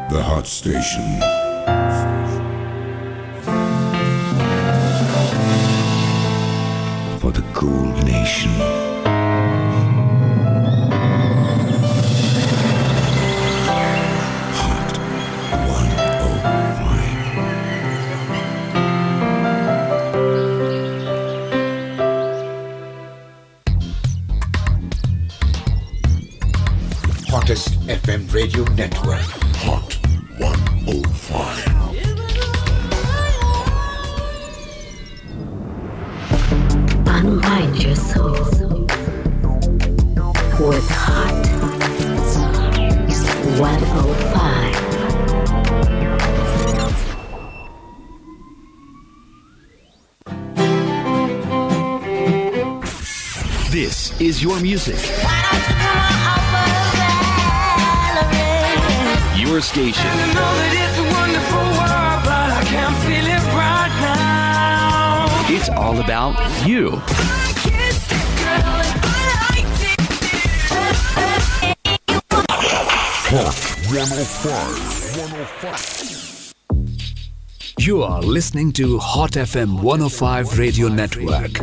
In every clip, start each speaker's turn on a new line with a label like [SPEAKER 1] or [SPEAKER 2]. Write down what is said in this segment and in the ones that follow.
[SPEAKER 1] The Hot Station. For the cool nation. Hot 105.
[SPEAKER 2] Hottest FM radio network.
[SPEAKER 1] Hot 105.
[SPEAKER 3] Unwind your soul with Hot 105.
[SPEAKER 4] This is your music. Your station.
[SPEAKER 5] I know that it's a wonderful world, but I can't feel it right now.
[SPEAKER 4] It's all about you.
[SPEAKER 1] Hot 105.
[SPEAKER 4] You are listening to Hot FM 105 Radio Network.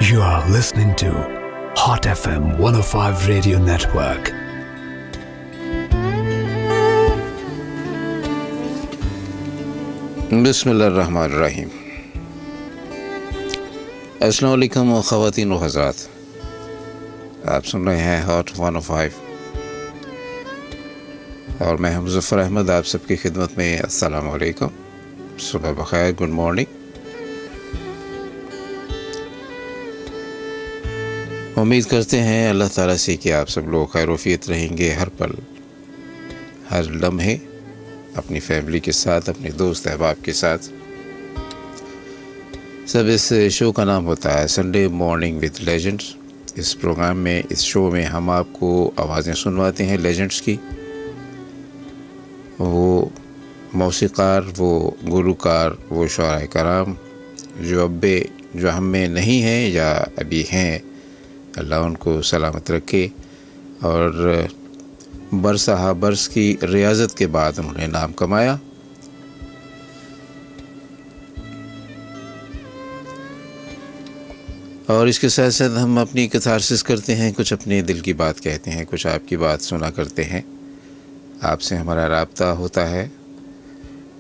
[SPEAKER 4] You are listening to Hot FM 105 Radio Network.
[SPEAKER 6] बिस्मिल्लाहिर्रहमानिर्रहीम। अस्सलाम वालेकुम ख़वातीन व हज़रात, आप सुन रहे हैं hot 105 और मैं हूं मुज़फ़्फ़र अहमद आप सबकी खिदमत में। अस्सलाम वालेकुम, सुबह बख़ैर, गुड मॉर्निंग। उम्मीद करते हैं अल्लाह ताला से कि आप सब लोग खैरोफियत रहेंगे हर पल हर लम्हे, अपनी फैमिली के साथ, अपने दोस्त अहबाब के साथ। सब इस शो का नाम होता है संडे मॉर्निंग विद लेजेंड्स। इस प्रोग्राम में, इस शो में हम आपको आवाज़ें सुनवाते हैं लेजेंड्स की। वो मौसीक़ार, वो गुलूकार, वो शुआरा कराम जो हम में नहीं हैं या अभी हैं, अल्लाह उनको सलामत रखे। और बरसहा बरस की रियाज़त के बाद उन्होंने नाम कमाया। और इसके साथ साथ हम अपनी कैथारसिस करते हैं, कुछ अपने दिल की बात कहते हैं, कुछ आपकी बात सुना करते हैं। आपसे हमारा राब्ता होता है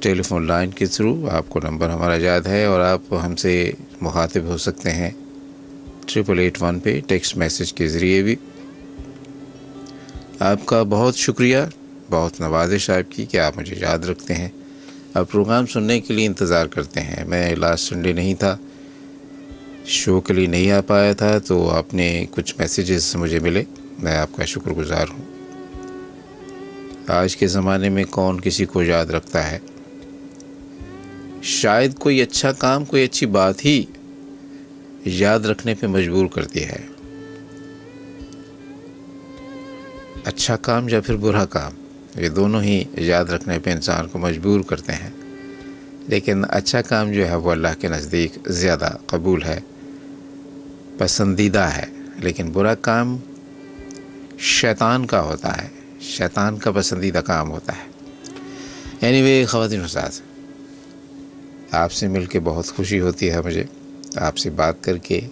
[SPEAKER 6] टेलीफोन लाइन के थ्रू। आपको नंबर हमारा याद है और आप हमसे मुखातिब हो सकते हैं 8881 पे टेक्स्ट मैसेज के ज़रिए भी। आपका बहुत शुक्रिया, बहुत नवाजिश आपकी कि आप मुझे याद रखते हैं, आप प्रोग्राम सुनने के लिए इंतज़ार करते हैं। मैं लास्ट संडे नहीं था, शो के लिए नहीं आ पाया था, तो आपने कुछ मैसेजेस मुझे मिले, मैं आपका शुक्रगुज़ार हूँ। आज के ज़माने में कौन किसी को याद रखता है? शायद कोई अच्छा काम, कोई अच्छी बात ही याद रखने पे मजबूर करती है। अच्छा काम या फिर बुरा काम, ये दोनों ही याद रखने पे इंसान को मजबूर करते हैं। लेकिन अच्छा काम जो है वो अल्लाह के नज़दीक ज़्यादा कबूल है, पसंदीदा है। लेकिन बुरा काम शैतान का होता है, शैतान का पसंदीदा काम होता है। एनीवे ख़वातीन हज़रात, आपसे मिलके बहुत खुशी होती है मुझे, आपसे बात करके,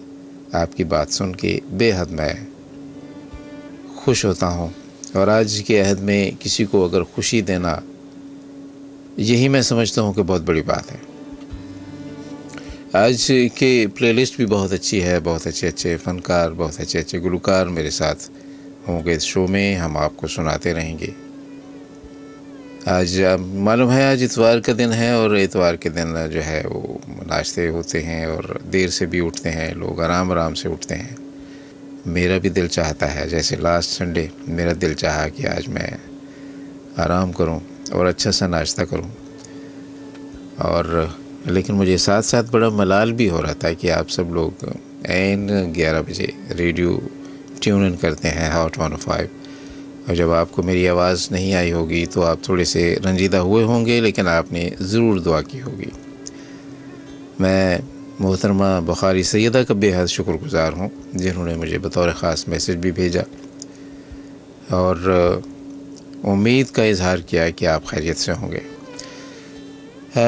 [SPEAKER 6] आपकी बात सुन के बेहद मैं खुश होता हूँ। और आज के अहद में किसी को अगर खुशी देना, यही मैं समझता हूँ कि बहुत बड़ी बात है। आज के प्लेलिस्ट भी बहुत अच्छी है, बहुत अच्छे अच्छे फ़नकार, बहुत अच्छे अच्छे गुलकार मेरे साथ होंगे इस शो में, हम आपको सुनाते रहेंगे। आज मालूम है आज इतवार का दिन है, और इतवार के दिन जो है वो नाश्ते होते हैं और देर से भी उठते हैं लोग, आराम आराम से उठते हैं। मेरा भी दिल चाहता है, जैसे लास्ट संडे मेरा दिल चाहा कि आज मैं आराम करूं और अच्छा सा नाश्ता करूं, और लेकिन मुझे साथ साथ बड़ा मलाल भी हो रहा था कि आप सब लोग ऐन 11 बजे रेडियो ट्यून इन करते हैं हॉट 105, और जब आपको मेरी आवाज़ नहीं आई होगी तो आप थोड़े से रंजीदा हुए होंगे, लेकिन आपने ज़रूर दुआ की होगी। मैं मोहतरमा बुखारी सैयदा का बेहद शुक्रगुज़ार हूँ जिन्होंने मुझे बतौर ख़ास मैसेज भी भेजा और उम्मीद का इजहार किया कि आप खैरियत से होंगे।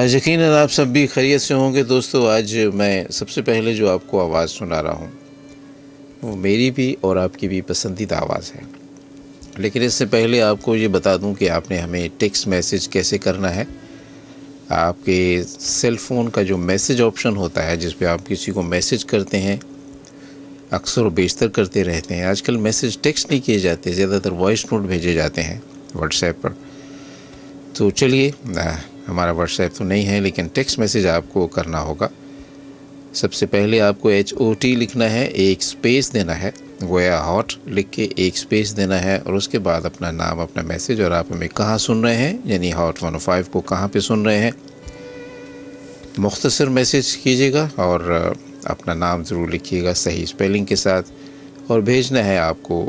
[SPEAKER 6] यकीनन आप सब भी खैरियत से होंगे। दोस्तों, आज मैं सबसे पहले जो आपको आवाज़ सुना रहा हूँ वो मेरी भी और आपकी भी पसंदीदा आवाज़ है, लेकिन इससे पहले आपको ये बता दूं कि आपने हमें टेक्स्ट मैसेज कैसे करना है। आपके सेल फ़ोन का जो मैसेज ऑप्शन होता है जिस पे आप किसी को मैसेज करते हैं, अक्सर और बेशतर करते रहते हैं, आजकल मैसेज टेक्स्ट नहीं किए जाते, ज़्यादातर वॉइस नोट भेजे जाते हैं व्हाट्सएप पर। तो चलिए, हमारा व्हाट्सएप तो नहीं है लेकिन टेक्स्ट मैसेज आपको करना होगा। सबसे पहले आपको HOT लिखना है, एक स्पेस देना है, गोया हॉट लिख के एक स्पेस देना है, और उसके बाद अपना नाम, अपना मैसेज और आप हमें कहाँ सुन रहे हैं, यानी हॉट 105 को कहाँ पे सुन रहे हैं, मुख्तसर मैसेज कीजिएगा और अपना नाम ज़रूर लिखिएगा सही स्पेलिंग के साथ, और भेजना है आपको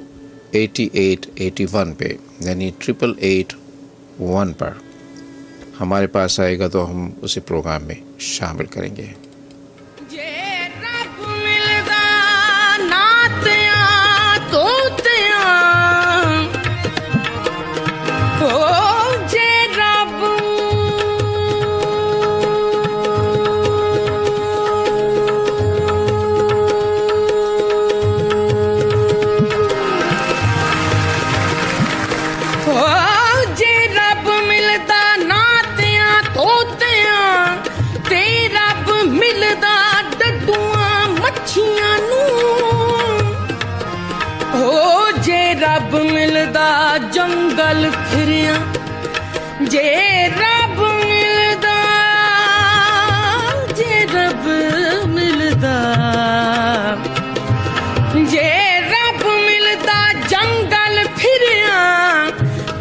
[SPEAKER 6] 8881 पे, यानी 8881 पर। हमारे पास आएगा तो हम उसे प्रोग्राम में शामिल करेंगे।
[SPEAKER 5] जंगल फिरिया जे रब मिलदा, जे रब मिलदा, जे रब मिलदा जंगल फिरिया,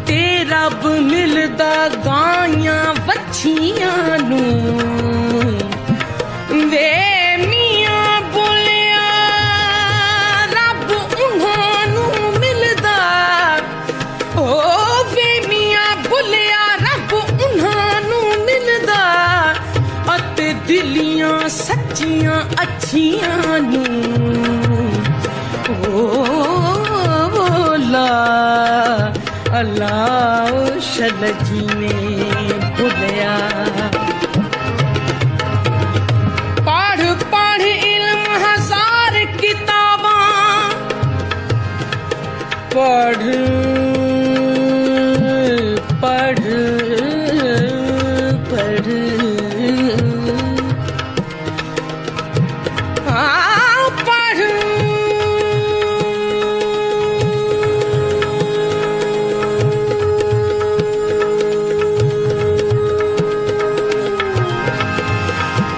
[SPEAKER 5] ते रब मिलदा गाइयां बच्चियां नू। वे मियां बोलिया रब उन्हां नू मिलदा, वे मियां बोलिया रब उन्हां नू मिलदा, अते दिलियां सच्चियां अच्छियां नू। ला अल्लाह शलजी ने बोलिया, पढ़ पढ़ इल्म हजार किताबां, पढ़ पढ़ पढ़, हाँ पढ़,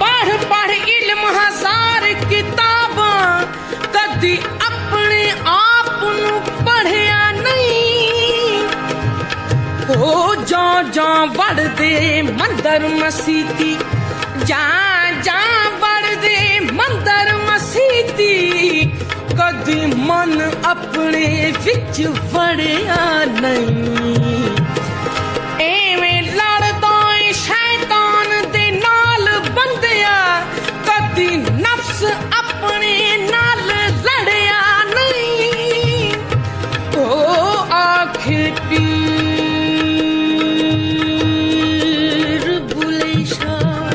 [SPEAKER 5] पढ़ पढ़ इल्म हजार किताबां, कदी अपने आप नू पढ़िया नहीं। ओ जा जा बढ़ दे मंदर मसीती, जा जा बढ़ दे मंदर मसीती, कदी मन अपने विच वड़िया नहीं। एवें लड़दा ए शैतान दे नाल बंदिया, कदी नफ्स अपने नाल लड़िया नहीं। ओ आखे पीर बुले शाह,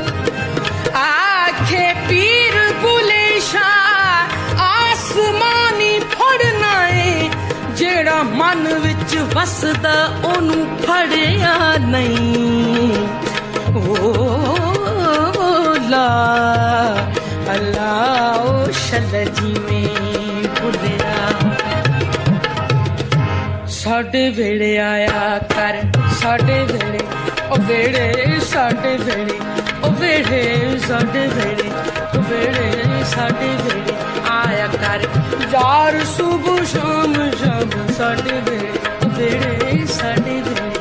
[SPEAKER 5] ਵਸਦਾ ਉਹਨੂੰ ਫੜਿਆ ਨਹੀਂ ਓ ਲਾ ਅੱਲਾ ਓ ਸ਼ਲ ਜਿਵੇਂ ਭੁੱਲਿਆ ਸਾਡੇ ਵੇਲੇ ਆਇਆ ਕਰ ਸਾਡੇ ਵੇਲੇ ਉਹ ਵੇੜੇ ਸਾਡੇ ਵੇਲੇ ਉਹ ਵੇੜੇ ਸਾਡੇ ਵੇਲੇ ਉਹ ਵੇੜੇ ਸਾਡੇ ਵੇਲੇ ਆਇਆ ਕਰ ਯਾਰ ਸੁਬਹ ਸ਼ਾਮ ਸ਼ਾਮ ਸਾਡੇ ਵੇਲੇ ਉਹ ਵੇੜੇ ਸਾਡੇ ਵੇਲੇ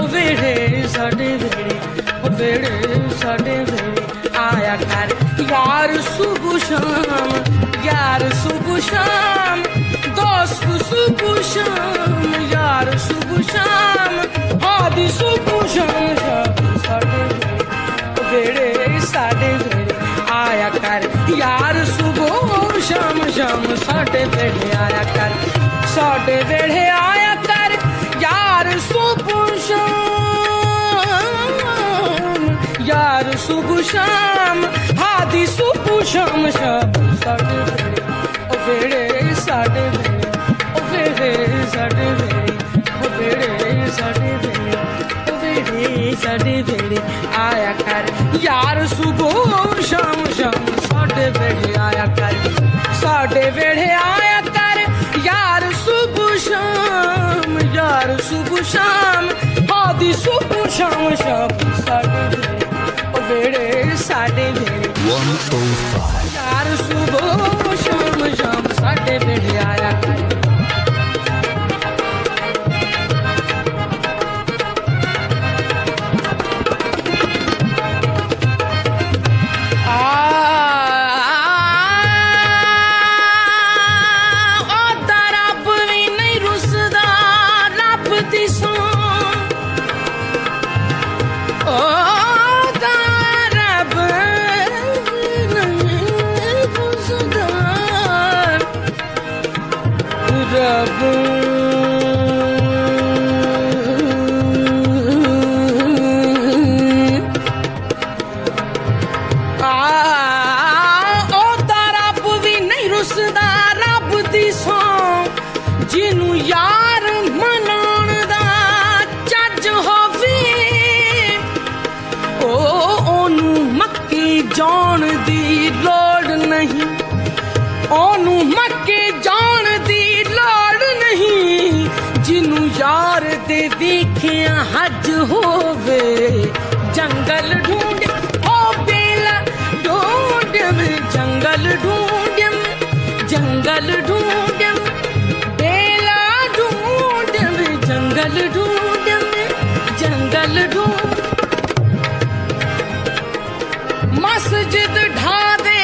[SPEAKER 5] ਉਹ ਵੇੜੇ ਸਾਡੇ ਵੇਲੇ ਉਹ ਵੇੜੇ ਸਾਡੇ ਵੇਲੇ ਆਇਆ ਕਰ ਯਾਰ ਸੁਬਹ ਸ਼ਾਮ दोस्त सुबह शाम यार सुबह शाम आदि सुबह शाम साढ़े वेड़े साढ़े वेड़े आया कर यार सुबह शाम साढ़े वेड़े आया कर साढ़े वेड़े आया कर यार सुबह शाम यार सुबह शाम आदि सुबह शाम साढ़े वेड़े साढ़े वेड़े ओ वेड़े साढ़े वेड़े ओ वेड़े साढ़े वेड़े ओ वेड़े साढ़े वेड़े आया कर यार सुबह शाम साढ़े वेड़े आया कर साढ़े वेड़े आया कर यार सुबह शाम आदि सुबह शाम साढ़े वेड़े ओ वेड़े साढ़े वेड़े
[SPEAKER 4] 105
[SPEAKER 5] यार सुबह शाम साढ़े वेड़े आया कर ਜਾਣ ਦੀ ਲੋੜ ਨਹੀਂ ਉਹਨੂੰ ਮੱਕੇ ਜਾਣ ਦੀ ਲੋੜ ਨਹੀਂ ਜਿਹਨੂੰ ਯਾਰ ਦੇ ਦੇਖਿਆ ਹੱਜ ਹੋਵੇ ਜੰਗਲ ਢੂੰਡ ਉਹ ਬੇਲਾ ਢੂੰਡ ਜੰਗਲ ਢੂੰਡ ਜੰਗਲ ਢੂੰਡ ਬੇਲਾ ਢੂੰਡ ਜੰਗਲ ਢੂੰਡ ਜੰਗਲ ਢੂੰਡ मस्जिद ढा दे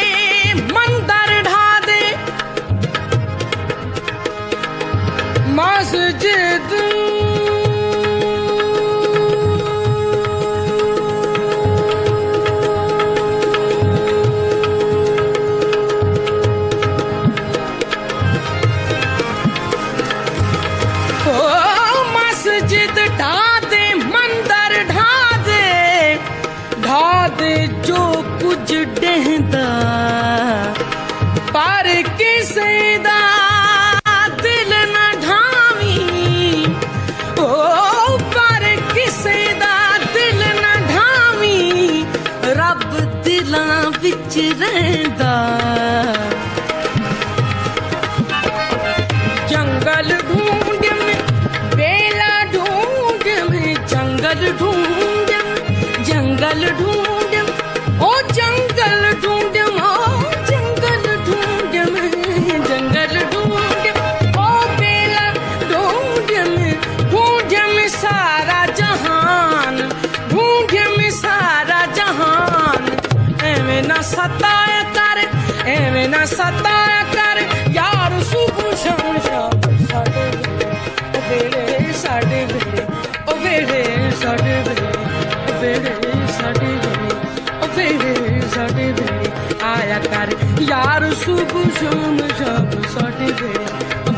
[SPEAKER 5] मंदिर ढा दे मस्जिद मस्जिद ढा दे मंदिर ढा दे जो कुछ डहदा पर किसे दा दिल न ढावी ओ पर किसे दा दिल न ढावी रब दिलां विच रहंदा जंगल ढूंढ बेला ढूंढ जंगल ढूंढ जंगल ढूंढ ओ जंगल ढूंढ ओ जंगल ढूंढ जंगल ढूंढ ओ बेला ढूंढ में सारा जहान ढूंढ में सारा जहान एवें ना सताया कर एवें ना सताया कर यार सुबह शाम साढ़े वेड़े साढ़े वेड़े ओ वेड़े साढ़े वेड़े वेड़े साढ़े वेड़े ओ वेड़े साढ़े वेड़े आया कर यार सुबह शाम साढ़े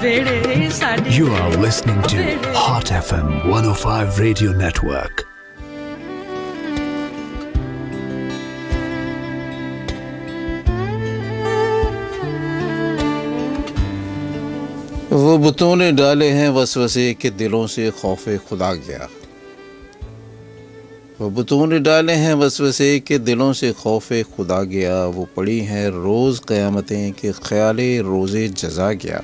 [SPEAKER 5] वेड़े साढ़े
[SPEAKER 4] You are listening to Hot FM 105 Radio Network.
[SPEAKER 6] वो वो बुतों ने डाले हैं वसवसे के दिलों से खौफ खुदा गया। वो बुतों ने डाले हैं वसवसे के दिलों से खौफ खुदा गया। वो पड़ी हैं रोज़ क़यामतें के ख़याले रोज़े जज़ा गया।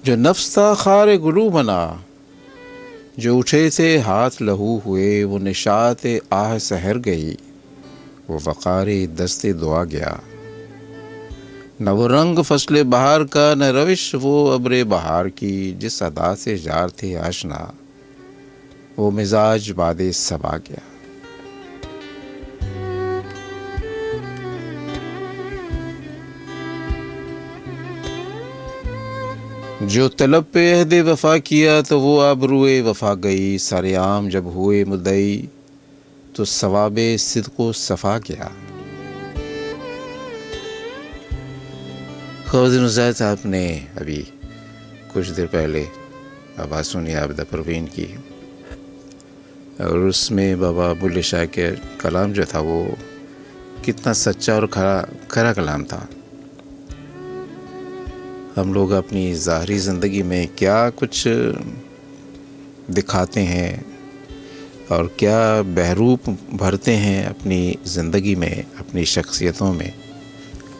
[SPEAKER 6] जो नफ्स था खारे गुलू बना, जो उठे थे हाथ लहू हुए, वो निशात आह सहर गई, वो वक़ारे दस्ते दुआ गया। न वो रंग फसले बहार का, न रविश वो अब्रे बहार की, जिस अदा से जार थे आशना, वो मिजाज बादे सबा गया। जो तलब पे अहदे वफा किया तो वो आबरूए वफा गई। सरेआम जब हुए मुद्दई तो सवाबे सिद्को सफ़ा गया। ख़वाज़ीन ज़ात, आपने अभी कुछ देर पहले आवाज़ सुनी आबिदा परवीन की, और उसमें बाबा बुल्ले शाह के कलाम जो था वो कितना सच्चा और खरा कलाम था। हम लोग अपनी ज़ाहरी ज़िंदगी में क्या कुछ दिखाते हैं और क्या बहरूप भरते हैं अपनी ज़िंदगी में, अपनी शख्सियतों में,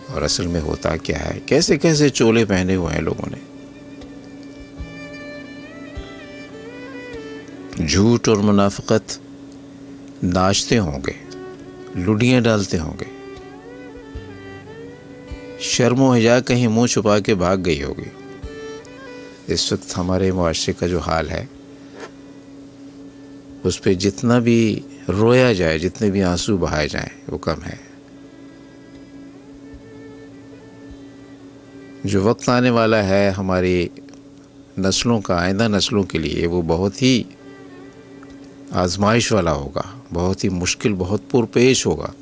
[SPEAKER 6] और असल में होता क्या है। कैसे कैसे चोले पहने हुए हैं लोगों ने। झूठ और मुनाफिकत नाचते होंगे, लुढ़ियाँ डालते होंगे, शर्म व हया कहीं मुंह छुपा के भाग गई होगी। इस वक्त हमारे मुआशरे का जो हाल है उस पे जितना भी रोया जाए, जितने भी आंसू बहाए जाएं, वो कम है। जो वक्त आने वाला है हमारी नस्लों का, आइंदा नस्लों के लिए, वो बहुत ही आजमाइश वाला होगा, बहुत ही मुश्किल, बहुत पुरपेश होगा।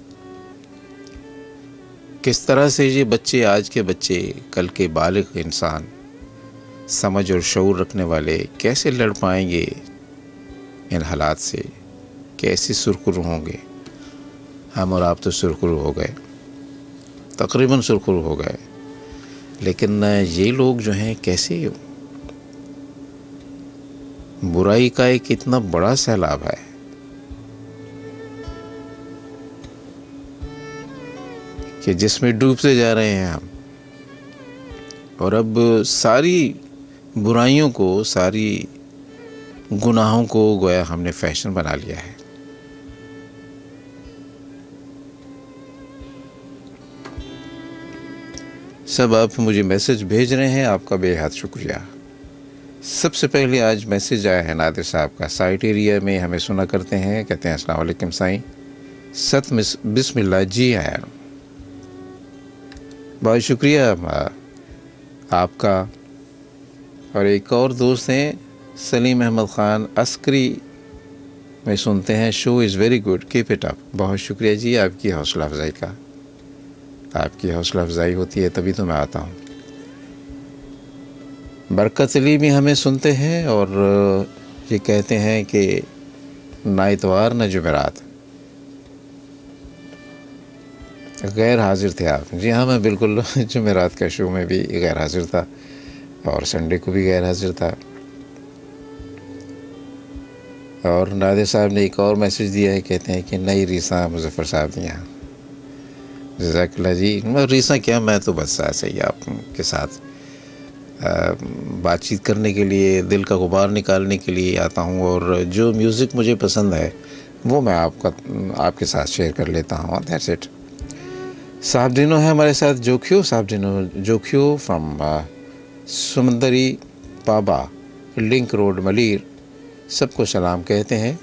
[SPEAKER 6] किस तरह से ये बच्चे, आज के बच्चे, कल के बालिग इंसान, समझ और शऊर रखने वाले, कैसे लड़ पाएंगे इन हालात से, कैसे सुरखरू होंगे। हम और आप तो सुरखरू हो गए, तकरीबन सुरखरू हो गए, लेकिन ये लोग जो हैं कैसे। बुराई का एक इतना बड़ा सैलाब है कि जिसमें डूबते जा रहे हैं हम, और अब सारी बुराइयों को, सारी गुनाहों को गोया हमने फैशन बना लिया है। सब आप मुझे मैसेज भेज रहे हैं, आपका बेहद शुक्रिया। सबसे पहले आज मैसेज आया है नादिर साहब का। साइट एरिया में हमें सुना करते हैं, कहते हैं अस्सलाम वालेकुम साईं, सत बिस्मिल्लाह। जी आया, बहुत शुक्रिया आपका। और एक और दोस्त हैं सलीम अहमद ख़ान अस्करी में सुनते हैं, show is very good, keep it up. बहुत शुक्रिया जी आपकी हौसला अफजाई का। आपकी हौसला अफजाई होती है तभी तो मैं आता हूँ। बरकत अली भी हमें सुनते हैं और ये कहते हैं कि ना इतवार न जुमेरात। गैर हाजिर थे आप। जी हाँ, मैं बिल्कुल जुमेरात का शो में भी गैर हाजिर था और संडे को भी गैर हाजिर था। और नादिर साहब ने एक और मैसेज दिया है, कहते हैं कि नई रीसा मुज़फ़्फ़र साहब ने यहाँ। जज़ाकल्लाह जी। रीसा क्या, मैं तो बस ऐसे ही आपके साथ बातचीत करने के लिए, दिल का गुबार निकालने के लिए आता हूँ, और जो म्यूज़िक मुझे पसंद है वो मैं आपके साथ शेयर कर लेता हूँ। That's it. साहब दिनों है हमारे साथ, जोखियो साहब दिनों, Jokhio from सुमंदरी पाबा, link road, Malir. सबको सलाम कहते हैं।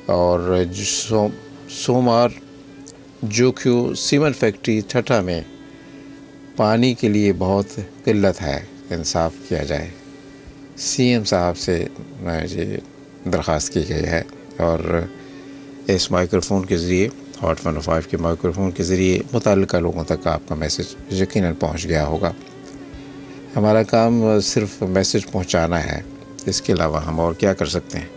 [SPEAKER 6] और सोमवार जोखियो सीमेंट फैक्ट्री ठट्ठा में पानी के लिए बहुत किल्लत है, इंसाफ किया जाए। सीएम साहब से ये दरख्वास्त की गई है, और इस माइक्रोफोन के ज़रिए, हॉट 105 के माइक्रोफोन के ज़रिए मुताल्लिका लोगों तक आपका मैसेज यकीनन पहुंच गया होगा। हमारा काम सिर्फ मैसेज पहुंचाना है, इसके अलावा हम और क्या कर सकते हैं।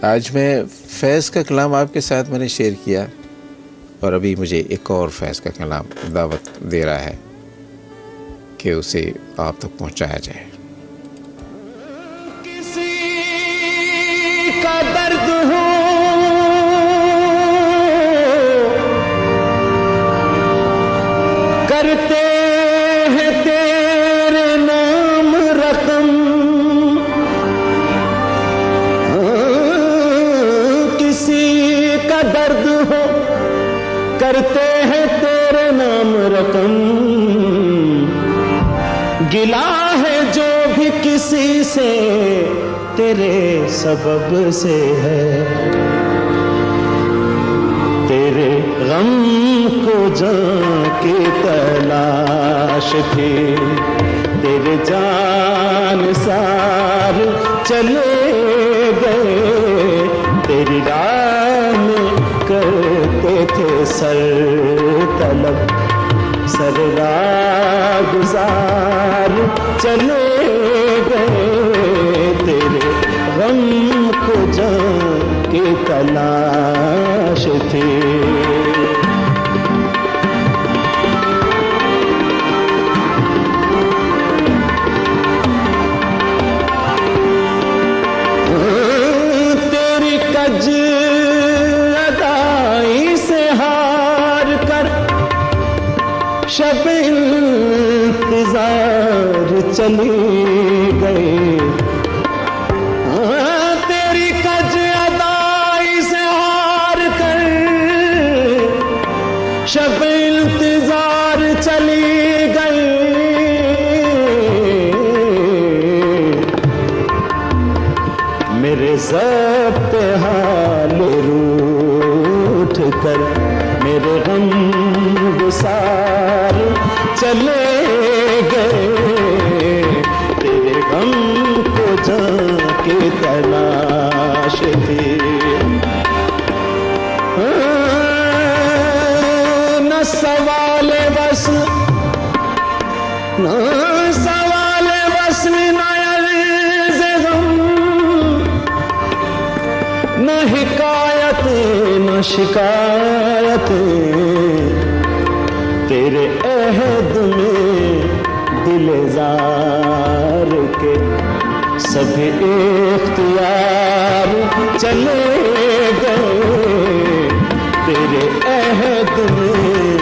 [SPEAKER 6] आज मैं फैज़ का कलाम आपके साथ मैंने शेयर किया, और अभी मुझे एक और फैज़ का कलाम दावत दे रहा है। कि उसे आप तक पहुंचाया जाए।
[SPEAKER 7] किसी का दर्द हो करते हैं तेरे नाम रकम, किसी का दर्द हो करते हैं तेरे नाम रकम, गिला है जो भी किसी से तेरे सबब से है, तेरे गम को जान की तलाश थी, तेरे जान सार चले गए, तेरी राह में करते थे सर तलब, सर गुजार चले गए, तेरे गम को जान की तलाश थी। तेरी कज अदाई से हार कर शब इंतजार चली गई, तेरी कज अदाई से हार कर शब इंतजार चली गई, मेरे ज़ब्त हाल रूठ कर मेरे गम गुसार चले गए, तेरे गम को जान की तलाश थी। न सवाल बस न सवाल बस न अर्ज़ गम, न हिकायत न शिकायत, तेरे अहद में दिलजार के सभी इख्तियार चले गए, तेरे अहद में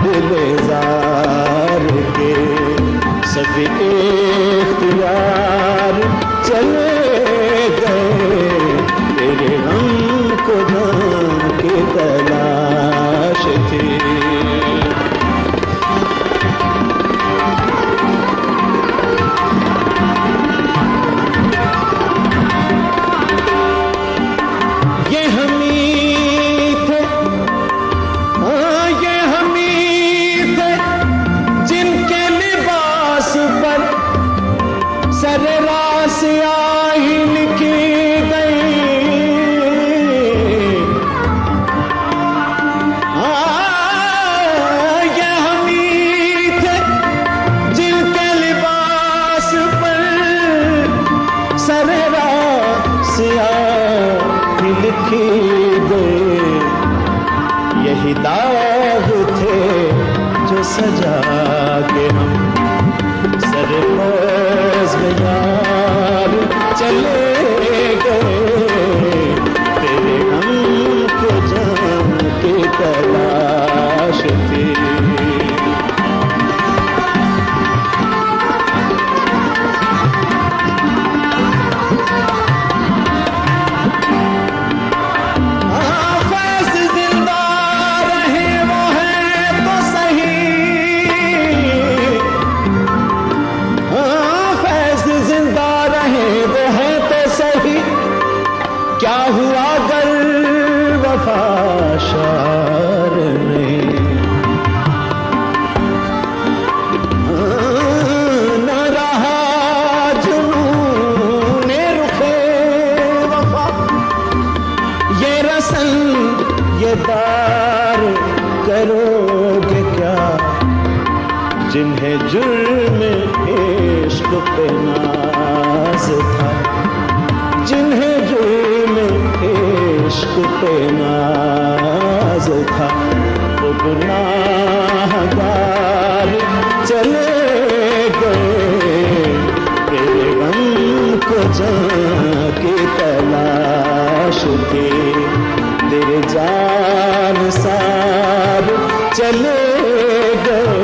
[SPEAKER 7] दिलजार के सभी इख्तियार चले गए, तेरे गम को जान की तलाश थी। यही दाग थे जो सजा के हम सरफरोश में यार चले गए, तेरे गम को जान की तलाश थी। क्या हुआ अगर वफा शार नहीं, न रहा जुनून रुखे वफा, ये रसन ये दार करोगे क्या, जिन्हें जुर्म इश्क पे नाज था, जिन्हें जुर्म इश्क पे नाज था, वो गुनाहगार चले को जान की तलाश थी, तेरे जान सार चले गए,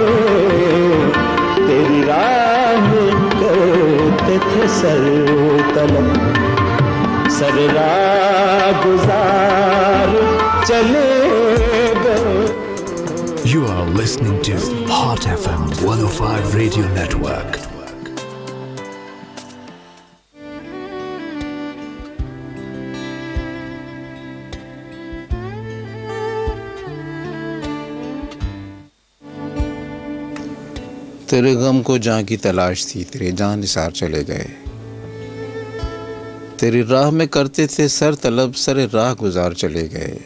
[SPEAKER 7] तेरी राह करते थे सर तलब, सर राह गुजार चले गए।
[SPEAKER 4] You are listening to Hot FM 105 Radio Network.
[SPEAKER 6] तेरे गम को जहाँ की तलाश थी, तेरे जान निसार चले गए, तेरी राह में करते थे सर तलब, सरे राह गुजार चले गए,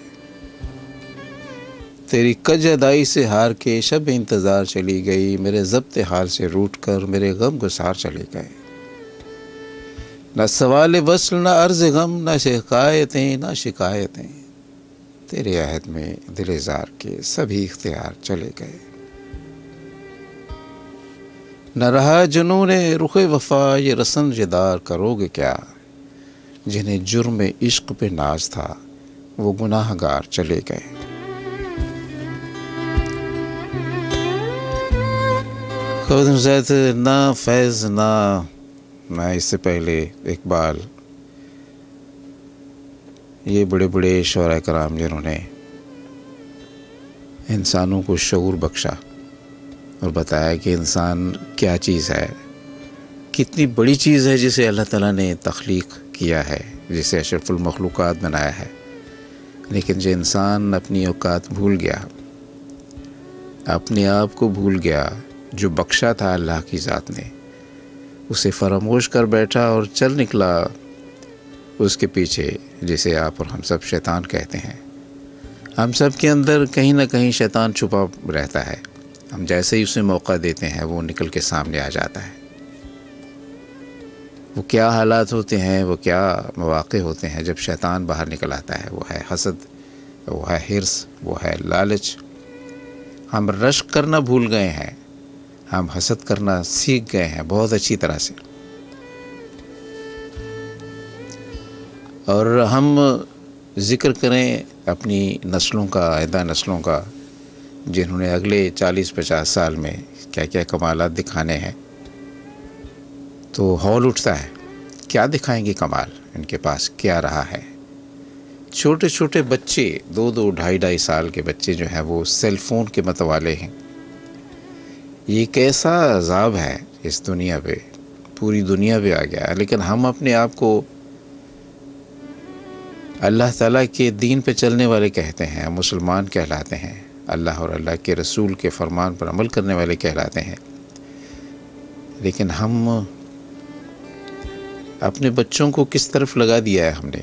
[SPEAKER 6] तेरी कज अदाई से हार के शब इंतज़ार चली गई, मेरे ज़ब्त हाल से रूठ कर मेरे गम गुसार चले गए। न सवाल वस्ल न अर्ज़ गम, न शिकायतें न शिकायतें, तेरे अहद में दिल ज़ार के सभी इख्तियार चले गए। न रहा जुनून रुख़ वफ़ा, ये रसन जदार करोगे क्या, जिन्हें जुर्म इश्क पे नाज था वो गुनाहगार चले गए। ना फैज़ ना इससे पहले इकबाल, ये बड़े बड़े शौरा कराम जिन्होंने इंसानों को शऊर बख्शा और बताया कि इंसान क्या चीज़ है, कितनी बड़ी चीज़ है जिसे अल्लाह ताला ने तख्लीक किया है, जिसे अशरफुल मखलूक़ात बनाया है। लेकिन जो इंसान अपनी औकात भूल गया, अपने आप को भूल गया, जो बख्शा था अल्लाह की ज़ात ने, उसे फरामोश कर बैठा और चल निकला उसके पीछे, जिसे आप और हम सब शैतान कहते हैं। हम सब के अंदर कहीं ना कहीं शैतान छुपा रहता है, हम जैसे ही उसे मौका देते हैं वो निकल के सामने आ जाता है। वो क्या हालात होते हैं, वो क्या मौक़े होते हैं जब शैतान बाहर निकल आता है। वो है हसद, वो है हिर्स, वो है लालच। हम रश्क करना भूल गए हैं, हम हसद करना सीख गए हैं बहुत अच्छी तरह से। और हम ज़िक्र करें अपनी नस्लों का, आइंदा नस्लों का, जिन्होंने अगले 40-50 साल में क्या क्या कमालात दिखाने हैं, तो हौल उठता है क्या दिखाएंगे कमाल, इनके पास क्या रहा है। छोटे छोटे बच्चे, 2-2, 2.5 साल के बच्चे जो हैं वो सेल फ़ोन के मतवाले हैं। ये कैसा अज़ाब है इस दुनिया पे, पूरी दुनिया पे आ गया। लेकिन हम अपने आप को अल्लाह ताला के दीन पे चलने वाले कहते हैं, मुसलमान कहलाते हैं, अल्लाह और अल्लाह के रसूल के फरमान पर अमल करने वाले कहलाते हैं। लेकिन हम अपने बच्चों को किस तरफ लगा दिया है, हमने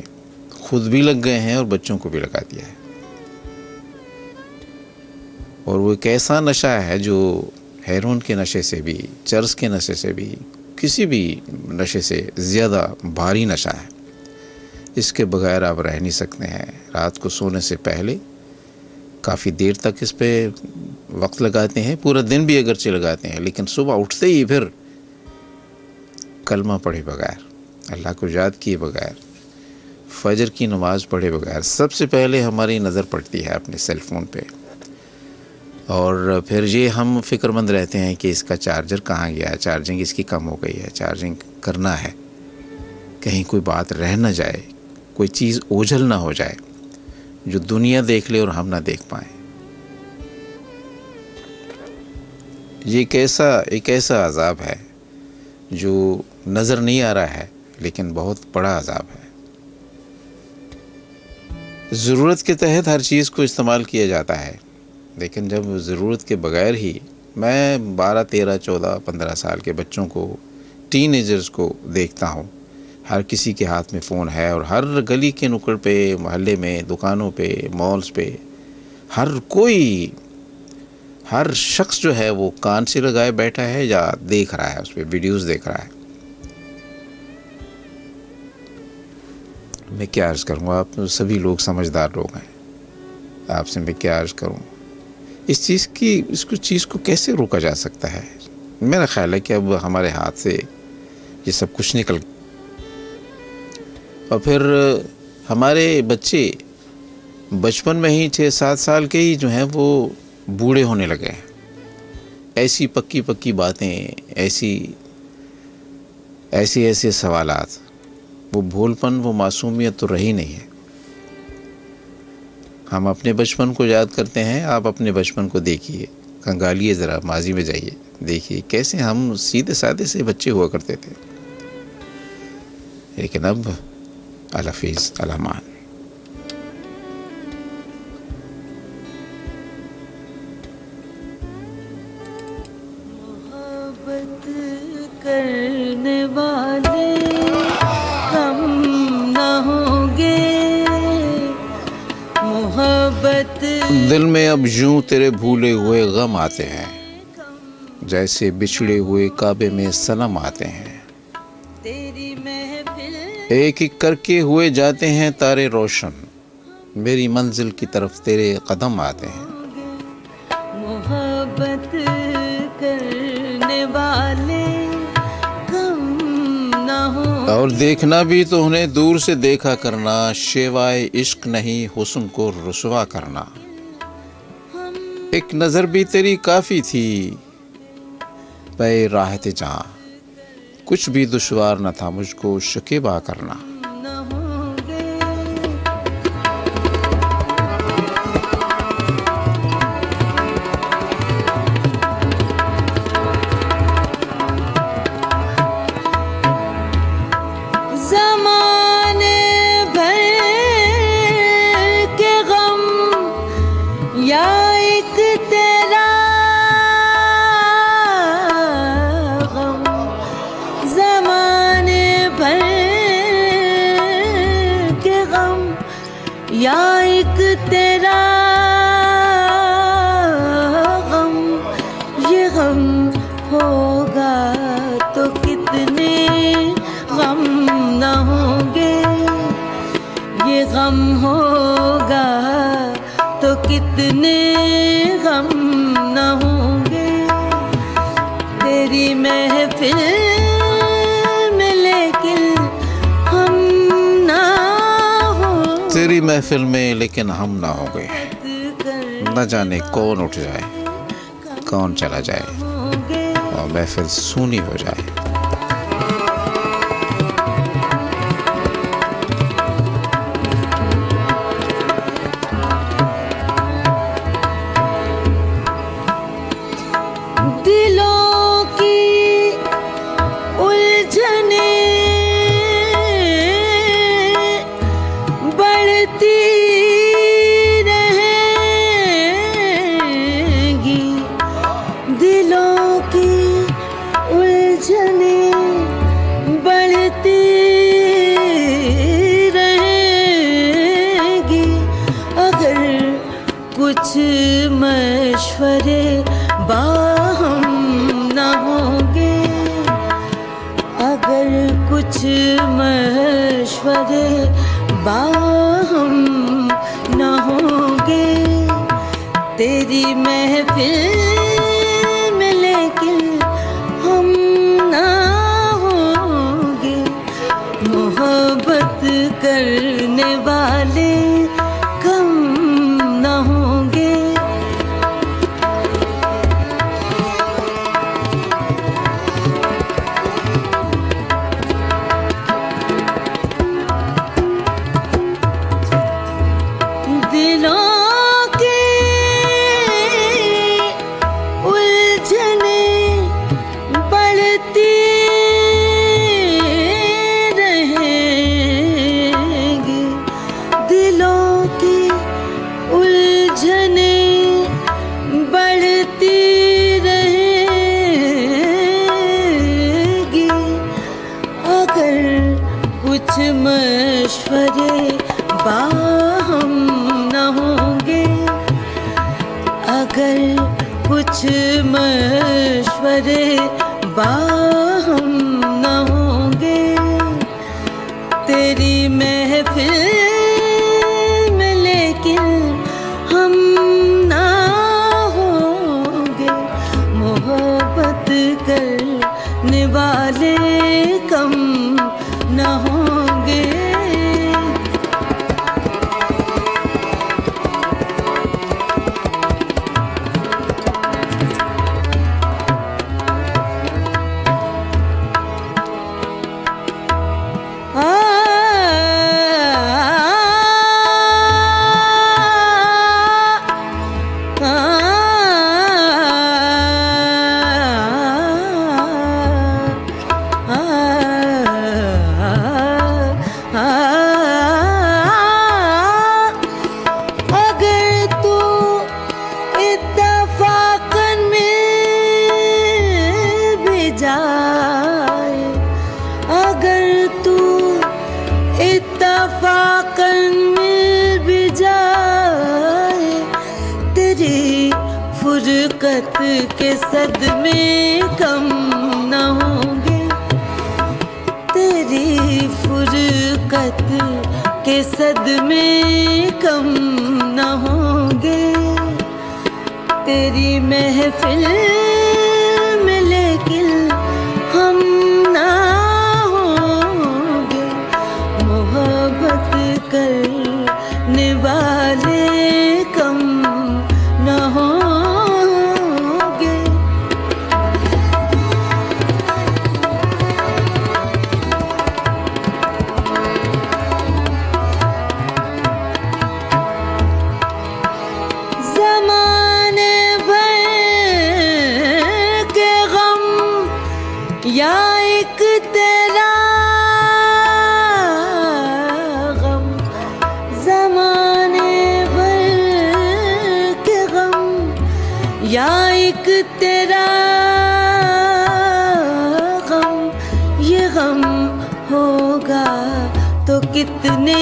[SPEAKER 6] खुद भी लग गए हैं और बच्चों को भी लगा दिया है। और वो एक ऐसा नशा है जो हेरोइन के नशे से भी, चर्स के नशे से भी, किसी भी नशे से ज़्यादा भारी नशा है। इसके बगैर आप रह नहीं सकते हैं। रात को सोने से पहले काफ़ी देर तक इस पे वक्त लगाते हैं, पूरा दिन भी अगरचे लगाते हैं, लेकिन सुबह उठते ही फिर कलमा पढ़े बगैर, अल्लाह को याद किए बगैर, फजर की नमाज़ पढ़े बगैर सबसे पहले हमारी नज़र पड़ती है अपने सेल फ़ोन पे। और फिर ये हम फ़िक्रमंद रहते हैं कि इसका चार्जर कहाँ गया, चार्जिंग इसकी कम हो गई है, चार्जिंग करना है, कहीं कोई बात रह ना जाए, कोई चीज़ ओझल ना हो जाए जो दुनिया देख ले और हम ना देख पाएँ। ये एक ऐसा अज़ाब है जो नज़र नहीं आ रहा है, लेकिन बहुत बड़ा अज़ाब है। ज़रूरत के तहत हर चीज़ को इस्तेमाल किया जाता है, लेकिन जब ज़रूरत के बगैर ही, मैं 12, 13, 14, 15 साल के बच्चों को, टीनेजर्स को देखता हूँ, हर किसी के हाथ में फ़ोन है और हर गली के नुक्कड़ पे, मोहल्ले में, दुकानों पे, मॉल्स पे, हर शख्स जो है वो कान से लगाए बैठा है या देख रहा है, उस पर वीडियोज़ देख रहा है। मैं क्या अर्ज़ करूँ, आप सभी लोग समझदार लोग हैं, आपसे मैं क्या अर्ज़ करूँ। इस चीज़ को कैसे रोका जा सकता है? मेरा ख़्याल है कि अब हमारे हाथ से ये सब कुछ निकल, और फिर हमारे बच्चे बचपन में ही 6-7 साल के ही जो हैं वो बूढ़े होने लगे हैं। ऐसी पक्की पक्की बातें, ऐसे सवालात, वो भोलपन, वो मासूमियत तो रही नहीं है। हम अपने बचपन को याद करते हैं, आप अपने बचपन को देखिए, कंगालिए ज़रा, माजी में जाइए, देखिए कैसे हम सीधे साधे से बच्चे हुआ करते थे। लेकिन अब अल-हफ़ीज़ अल-अमान।
[SPEAKER 5] मोहब्बत करने वाले कम न होंगे, मोहब्बत
[SPEAKER 6] दिल में अब यूं तेरे भूले हुए गम आते हैं, जैसे बिछड़े हुए काबे में सनम आते हैं।
[SPEAKER 5] तेरी महफिल
[SPEAKER 6] एक एक करके हुए जाते हैं तारे रोशन, मेरी मंजिल की तरफ तेरे कदम आते हैं।
[SPEAKER 5] मोहब्बत करने वाले कम न हो।
[SPEAKER 6] और देखना भी तो उन्हें दूर से देखा करना, शेवाए इश्क नहीं हुस्न को रुसवा करना। एक नज़र भी तेरी काफ़ी थी, पे राहत जहाँ, कुछ भी दुश्वार न था मुझको शकीबा करना।
[SPEAKER 5] ज़माने भर के गम या एक तेरा गम, ज़माने भर के गम या एक तेरा गम, ये गम होगा तो कितने गम न होंगे, ये गम होगा तो कितने गम न होंगे। तेरी महफिल में लेकिन हम ना होंगे,
[SPEAKER 6] तेरी महफिल में लेकिन हम ना होंगे, न जाने कौन उठ जाए कौन चला जाए और महफिल सूनी हो जाए।
[SPEAKER 5] दिलों की उलझने बढ़ती रहेंगी, दिलों की उलझने बढ़ती रहेंगी। अगर कुछ मशवरे बाहम न होंगे, अगर कुछ मशवरे बाहम न होंगे। तेरी महफिल में लेकिन हम ना होंगे, मोहब्बत करने वाले कम न होंगे। दिलों की उलझने बढ़ती रहेंगी, दिलों की उलझने बढ़ती रहेंगी। अगर कुछ मशवरे बाहम न होंगे, अगर कुछ मशवरे बाहम न होंगे। तेरी महफिल में लेकिन हम ना होंगे, मोहब्बत करने वाले कम न होंगे। फुरकत के सदमे कम न होंगे, तेरी फुरकत के सदमे कम न होंगे, तेरी महफिल में लेकिन हम ना होंगे, मोहब्बत करने वाले कम न होंगे। ज़माने भर के गम या एक तेरा गम, ज़माने भर के गम या एक तेरा गम, ये गम होगा तो कितने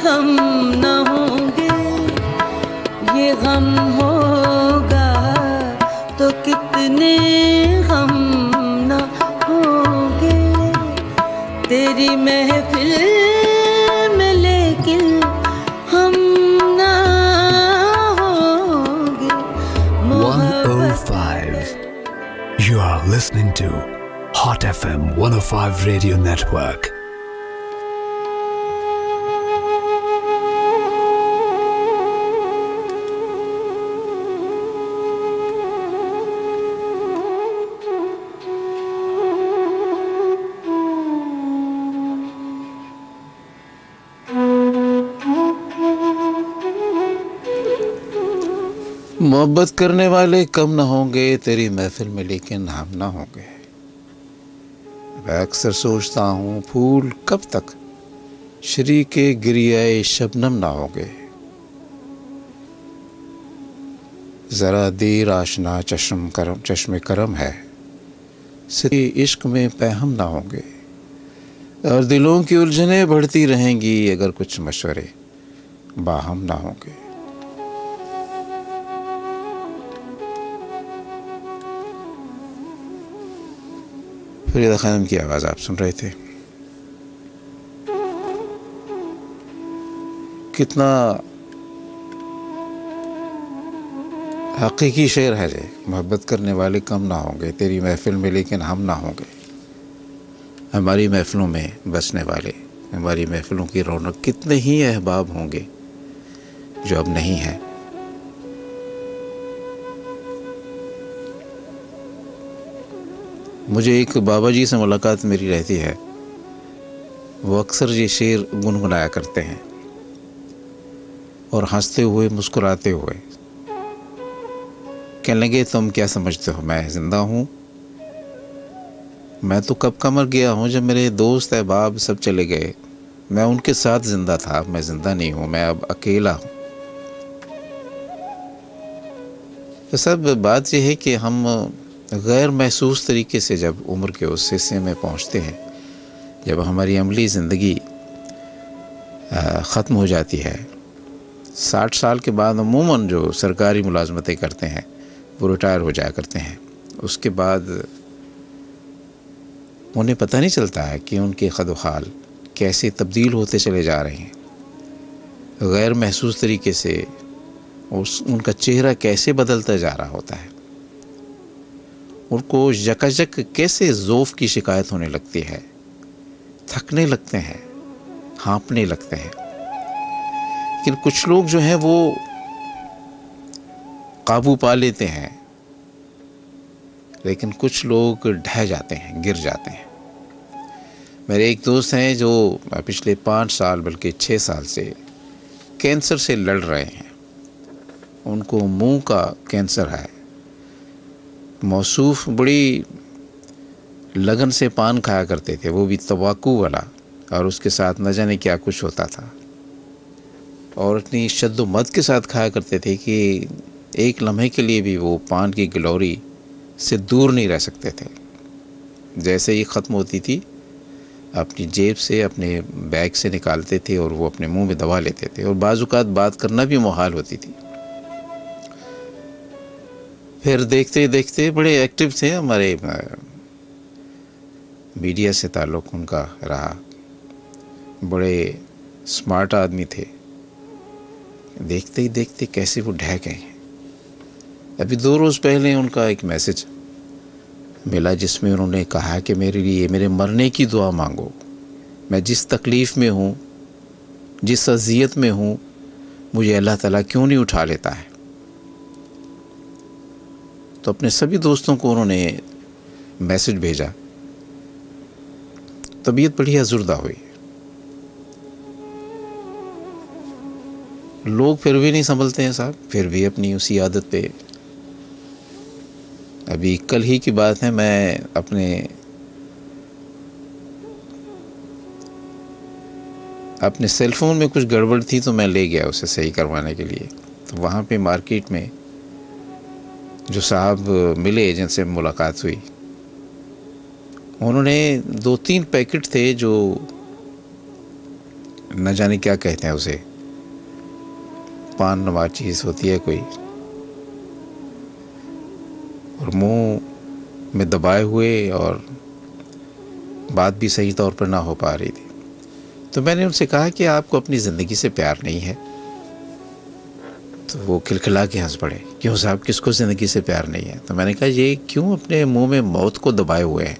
[SPEAKER 5] गम न होंगे, ये गम होगा तो कितने गम न होंगे, तेरी महफिल में लेकिन हम ना होंगे, मोहब्बत
[SPEAKER 4] 105. You are listening to Hot FM 105 Radio Network.
[SPEAKER 6] मोहब्बत करने वाले कम न होंगे, तेरी महफिल में लेकिन हम ना होंगे। मैं अक्सर सोचता हूँ फूल कब तक शरीके गिरियाए शबनम ना होंगे, ज़रा देर आशना चश्मे करम है, सिरे इश्क में पैहम ना होंगे, और दिलों की उलझनें बढ़ती रहेंगी अगर कुछ मशवरे बाहम ना होंगे। फरीदा खानम की आवाज़ आप सुन रहे थे। कितना हकीकी शेर है ये, मोहब्बत करने वाले कम ना होंगे, तेरी महफिल में लेकिन हम ना होंगे। हमारी महफिलों में बसने वाले, हमारी महफिलों की रौनक कितने ही अहबाब होंगे जो अब नहीं हैं। मुझे एक बाबा जी से मुलाकात मेरी रहती है, वो अक्सर ये शेर गुनगुनाया करते हैं और हंसते हुए मुस्कुराते हुए कहने लगे, तुम क्या समझते हो मैं ज़िंदा हूँ? मैं तो कब का मर गया हूँ, जब मेरे दोस्त अहबाब सब चले गए मैं उनके साथ ज़िंदा था, मैं ज़िंदा नहीं हूँ, मैं अब अकेला हूँ। तो सब बात यह है कि हम गैर महसूस तरीके से जब उम्र के उस हिस्से में पहुंचते हैं, जब हमारी अमली ज़िंदगी ख़त्म हो जाती है, 60 साल के बाद अमूमन जो सरकारी मुलाजमतें करते हैं वो रिटायर हो जाया करते हैं, उसके बाद उन्हें पता नहीं चलता है कि उनके क़द हाल कैसे तब्दील होते चले जा रहे हैं। गैर महसूस तरीके से उनका चेहरा कैसे बदलता जा रहा होता है, उनको यकजक कैसे ज़ोफ़ की शिकायत होने लगती है, थकने लगते हैं, हाँपने लगते हैं। लेकिन कुछ लोग जो हैं वो काबू पा लेते हैं, लेकिन कुछ लोग ढह जाते हैं, गिर जाते हैं। मेरे एक दोस्त हैं जो पिछले 5 साल बल्कि 6 साल से कैंसर से लड़ रहे हैं। उनको मुंह का कैंसर है। मौसूफ बड़ी लगन से पान खाया करते थे, वो भी तंबाकू वाला, और उसके साथ न जाने क्या कुछ होता था, और इतनी शद्दोमत के साथ खाया करते थे कि एक लम्हे के लिए भी वो पान की गिलौरी से दूर नहीं रह सकते थे। जैसे ही ख़त्म होती थी अपनी जेब से, अपने बैग से निकालते थे और वो अपने मुंह में दबा लेते थे, और बाज़ औक़ात बात करना भी मुहाल होती थी। फिर देखते देखते बड़े एक्टिव थे, हमारे मीडिया से ताल्लुक़ उनका रहा, बड़े स्मार्ट आदमी थे। देखते ही देखते कैसे वो ढह गए। अभी 2 रोज़ पहले उनका एक मैसेज मिला जिसमें उन्होंने कहा कि मेरे लिए मेरे मरने की दुआ मांगो। मैं जिस तकलीफ़ में हूँ, जिस अज़ियत में हूँ, मुझे अल्लाह ताला क्यों नहीं उठा लेता है। तो अपने सभी दोस्तों को उन्होंने मैसेज भेजा। तबीयत बड़ी अज़ुर्दा हुई। लोग फिर भी नहीं संभलते हैं साहब, फिर भी अपनी उसी आदत पे। अभी कल ही की बात है, मैं अपने सेल फ़ोन में कुछ गड़बड़ थी तो मैं ले गया उसे सही करवाने के लिए। तो वहाँ पे मार्केट में जो साहब मिले जिनसे मुलाकात हुई, उन्होंने 2-3 पैकेट थे जो न जाने क्या कहते हैं उसे, पान नुमा चीज़ होती है कोई, और मुंह में दबाए हुए, और बात भी सही तौर पर ना हो पा रही थी। तो मैंने उनसे कहा कि आपको अपनी ज़िंदगी से प्यार नहीं है। तो वो खिलखिला के हंस पड़े, क्यों साहब, किसको ज़िंदगी से प्यार नहीं है? तो मैंने कहा ये क्यों अपने मुंह में मौत को दबाए हुए हैं,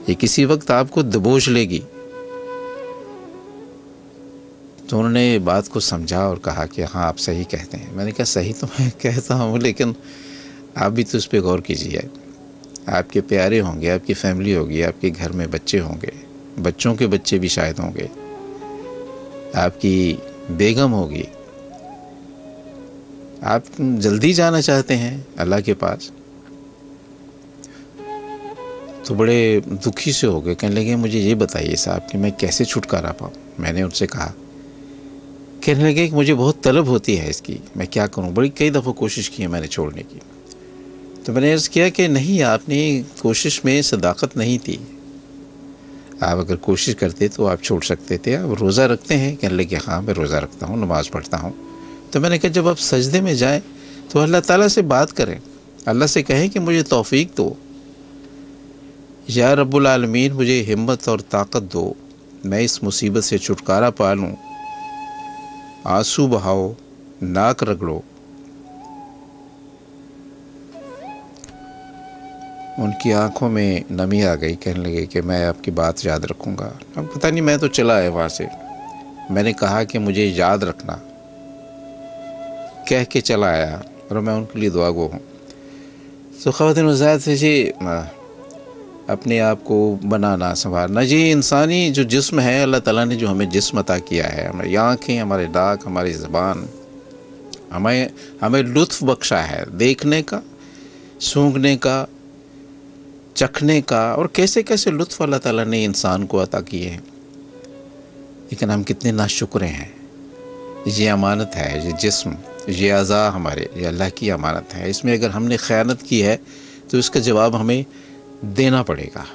[SPEAKER 6] ये किसी वक्त आपको दबोच लेगी। तो उन्होंने बात को समझा और कहा कि हाँ आप सही कहते हैं। मैंने कहा सही तो मैं कहता हूँ, लेकिन आप भी तो उस पर गौर कीजिए। आपके प्यारे होंगे, आपकी फैमिली होगी, आपके घर में बच्चे होंगे, बच्चों के बच्चे भी शायद होंगे, आपकी बेगम होगी। आप जल्दी जाना चाहते हैं अल्लाह के पास। तो बड़े दुखी से हो गए, कहने लगे मुझे ये बताइए साहब कि मैं कैसे छुटकारा पाऊँ। मैंने उनसे कहा, कहने लगे कि मुझे बहुत तलब होती है इसकी, मैं क्या करूँ। बड़ी कई दफ़ा कोशिश की है मैंने छोड़ने की। तो मैंने अर्ज़ किया कि नहीं, आपने कोशिश में सदाकत नहीं थी। आप अगर कोशिश करते तो आप छोड़ सकते थे। आप रोज़ा रखते हैं? कहने लगे हाँ मैं रोज़ा रखता हूँ, नमाज़ पढ़ता हूँ। तो मैंने कहा जब आप सजदे में जाएं तो अल्लाह ताला से बात करें, अल्लाह से कहें कि मुझे तौफीक दो, या रब्बुल आलमीन मुझे हिम्मत और ताकत दो, मैं इस मुसीबत से छुटकारा पा लूँ। आंसू बहाओ, नाक रगड़ो। उनकी आंखों में नमी आ गई, कहने लगे कि मैं आपकी बात याद रखूँगा। अब पता नहीं, मैं तो चला आया वहाँ से। मैंने कहा कि मुझे याद रखना, कह के चला आया, और मैं उनके लिए दुआ गो हूँ। तो ख़वातीन हज़रात से जी अपने आप को बनाना, संवारना, जी इंसानी जो जिस्म है, अल्लाह ताला ने जो हमें जिस्म अता किया है, हमारी आँखें, हमारे नाक, हमारी ज़बान, हमें लुत्फ़ बख्शा है देखने का, सूंघने का, चखने का, और कैसे कैसे लुत्फ़ अल्लाह ताला ने इंसान को अता किए हैं। लेकिन हम कितने नाशुक्र हैं। ये अमानत है, ये जिस्म, ये अज़ा हमारे, ये अल्लाह की अमानत है। इसमें अगर हमने ख़यानत की है तो इसका जवाब हमें देना पड़ेगा।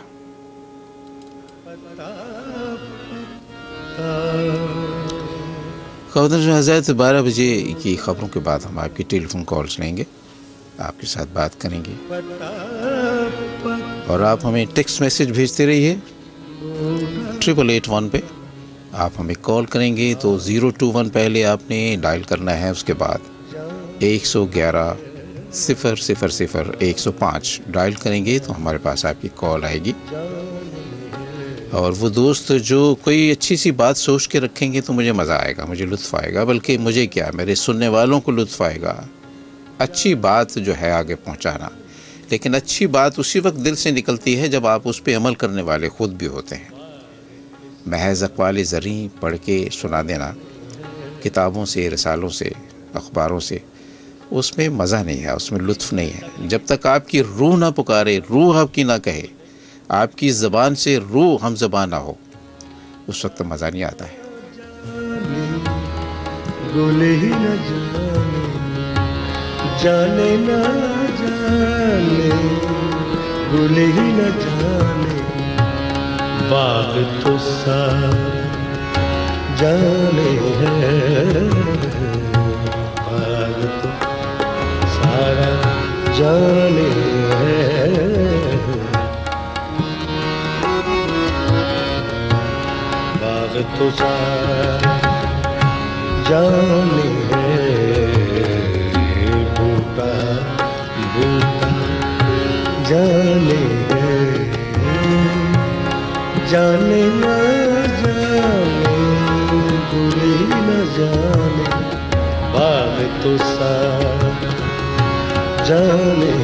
[SPEAKER 6] ख़वातीन हज़रात, 12 बजे की ख़बरों के बाद हम आपकी टेलीफोन कॉल्स लेंगे, आपके साथ बात करेंगे, और आप हमें टेक्स्ट मैसेज भेजते रहिए 8881 पे। आप हमें कॉल करेंगे तो 021 पहले आपने डायल करना है, उसके बाद 111-000-105 डायल करेंगे तो हमारे पास आपकी कॉल आएगी। और वो दोस्त जो कोई अच्छी सी बात सोच के रखेंगे तो मुझे मज़ा आएगा, मुझे लुत्फ़ आएगा, बल्कि मुझे क्या, मेरे सुनने वालों को लुत्फ़ आएगा। अच्छी बात जो है आगे पहुंचाना, लेकिन अच्छी बात उसी वक्त दिल से निकलती है जब आप उस पर अमल करने वाले ख़ुद भी होते हैं। महज अक़वाल ज़री पढ़ के सुना देना, किताबों से, रिसालों से, अखबारों से, उसमें मज़ा नहीं है, उसमें लुत्फ़ नहीं है। जब तक आपकी रूह ना पुकारे, रूह आपकी ना कहे, आपकी ज़बान से रूह हम ज़बान ना हो, उस वक्त मज़ा नहीं आता है।
[SPEAKER 7] बोले ही न जाने ना जाने, बोले ही न जाने, बाग तो सारा जाने है, बाग तो सारा जाने बाग तो सारा जाने बूटा बूटा जाने जाने न जाने बुरी न जाने बाग तो सारा जाने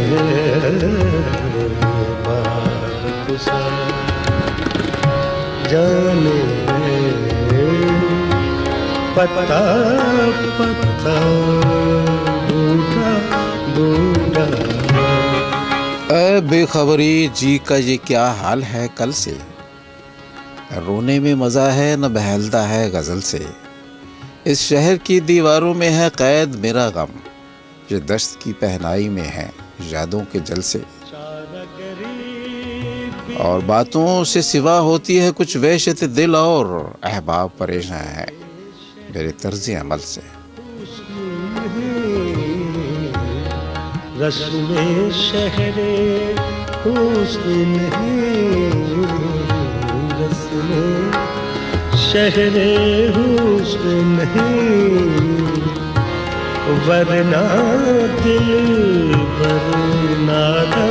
[SPEAKER 7] बाग तो सारा जाने पता पता बूढ़ा बूढ़ा।
[SPEAKER 6] बेखबरी जी का ये क्या हाल है कल से, रोने में मज़ा है न बहलता है गज़ल से। इस शहर की दीवारों में है कैद मेरा गम, जो दश्त की पहनाई में है यादों के जल से। और बातों से सिवा होती है कुछ वहशत दिल, और अहबाब परेशान है मेरे तर्ज अमल से।
[SPEAKER 7] रस्मे शहरे हुस्न नहीं, रस्मे शहरे हुस्न नहीं, वरना दिल बरनादा,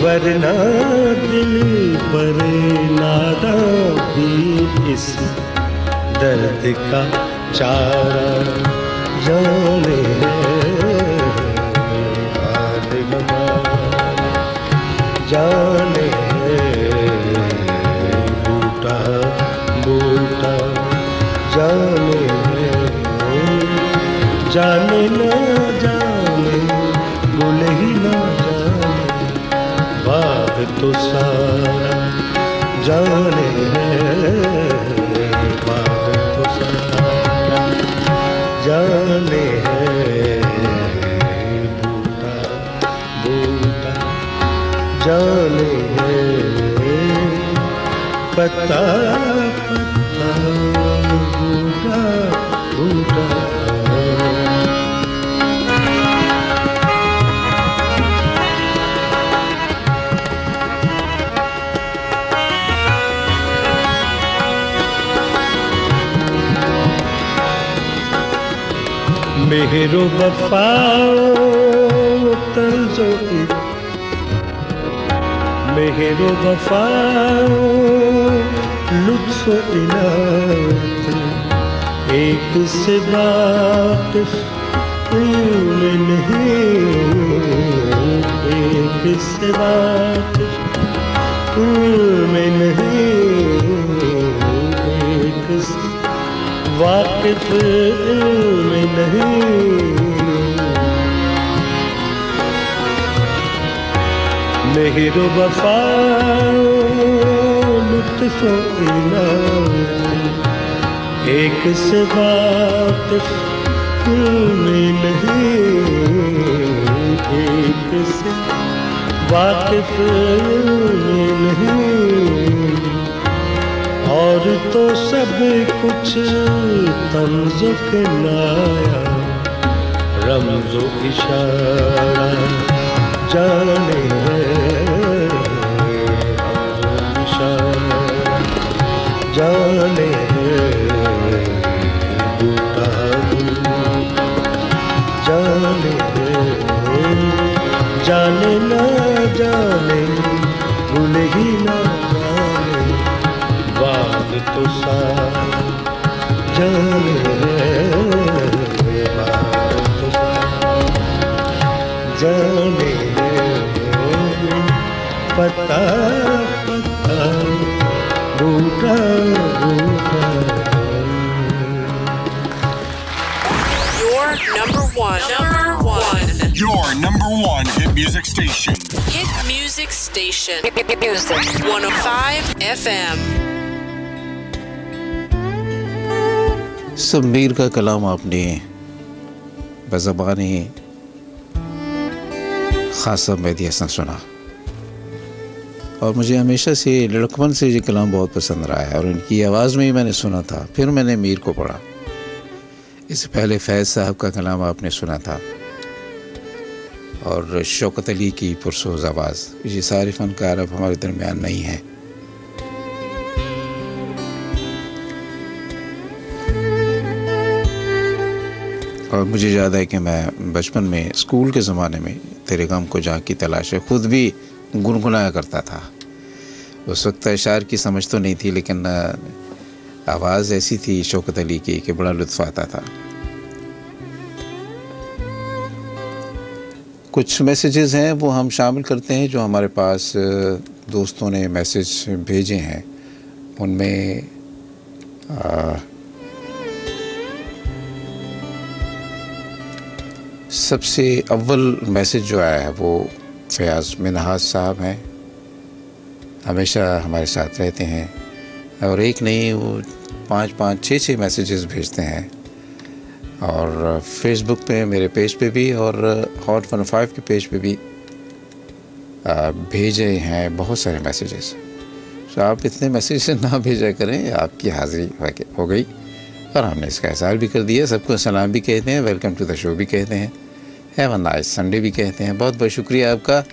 [SPEAKER 7] वरना दिल बरनादा भी इस दर्द का चारा जाने हाल हमारा जाने बूटा बूटा जाने जाने न जाने गुल ही न जाने बाग तो सारा जाने बाग तो सारा जाने बूटा बूटा जाने पता पता बूटा बूटा। मेहरो वफाओ तर्जो मेहरो वफाओ लुत्फो इनायत, एक से बात में नहीं, एक से बात में नहीं, एक से वाकिफ में नहीं। मेहरो वफा लुत्फ़ो इनायत, एक से वाकिफ में नहीं, एक से वाकिफ में नहीं। और तो सब कुछ तंज़ो किनाया, रमज़ो इशारा जाने रमज़ो इशारा जाने बूटा जाने जाने न जाने भूल ही न जाने बात तो सारा जाने बात तो सारा जाने पता पता बूटा बूटा।
[SPEAKER 8] Your number one.
[SPEAKER 9] Your number one hit music station.
[SPEAKER 8] Hit music station. Music. 105 FM.
[SPEAKER 6] Shabbir का कलाम आपने बज़बानी ख़ासा मेहदी हसन सुना, और मुझे हमेशा से लड़कपन से ये कलाम बहुत पसंद रहा है, और इनकी आवाज़ में ही मैंने सुना था। फिर मैंने मीर को पढ़ा। इससे पहले फैज़ साहब का कलाम आपने सुना था, और शौकत अली की पुरसोज़ आवाज़, ये सारे फ़नकार अब हमारे दरमियान नहीं हैं। और मुझे याद है कि मैं बचपन में स्कूल के ज़माने में तेरे गम को जहाँ की तलाश है ख़ुद भी गुनगुनाया करता था। उस वक्त अशार की समझ तो नहीं थी, लेकिन आवाज़ ऐसी थी शौकत अली की कि बड़ा लुत्फ़ आता था। कुछ मैसेजेस हैं वो हम शामिल करते हैं जो हमारे पास दोस्तों ने मैसेज भेजे हैं। उनमें सबसे अव्वल मैसेज जो आया है वो फ़याज़ मिनहाज साहब हैं। हमेशा हमारे साथ रहते हैं और एक नहीं वो 5-5, 6-6 मैसेजेस भेजते हैं। और फेसबुक पे मेरे पेज पे भी और हॉट 105 के पेज पे भी भेजे हैं बहुत सारे मैसेजेस। तो आप इतने मैसेज ना भेजा करें, आपकी हाज़िरी हो गई और हमने इसका एहसास भी कर दिया। सबको सलाम भी कहते हैं, वेलकम टू द शो भी कहते हैं, हैव अ नाइस संडे भी कहते हैं। बहुत बहुत शुक्रिया आपका।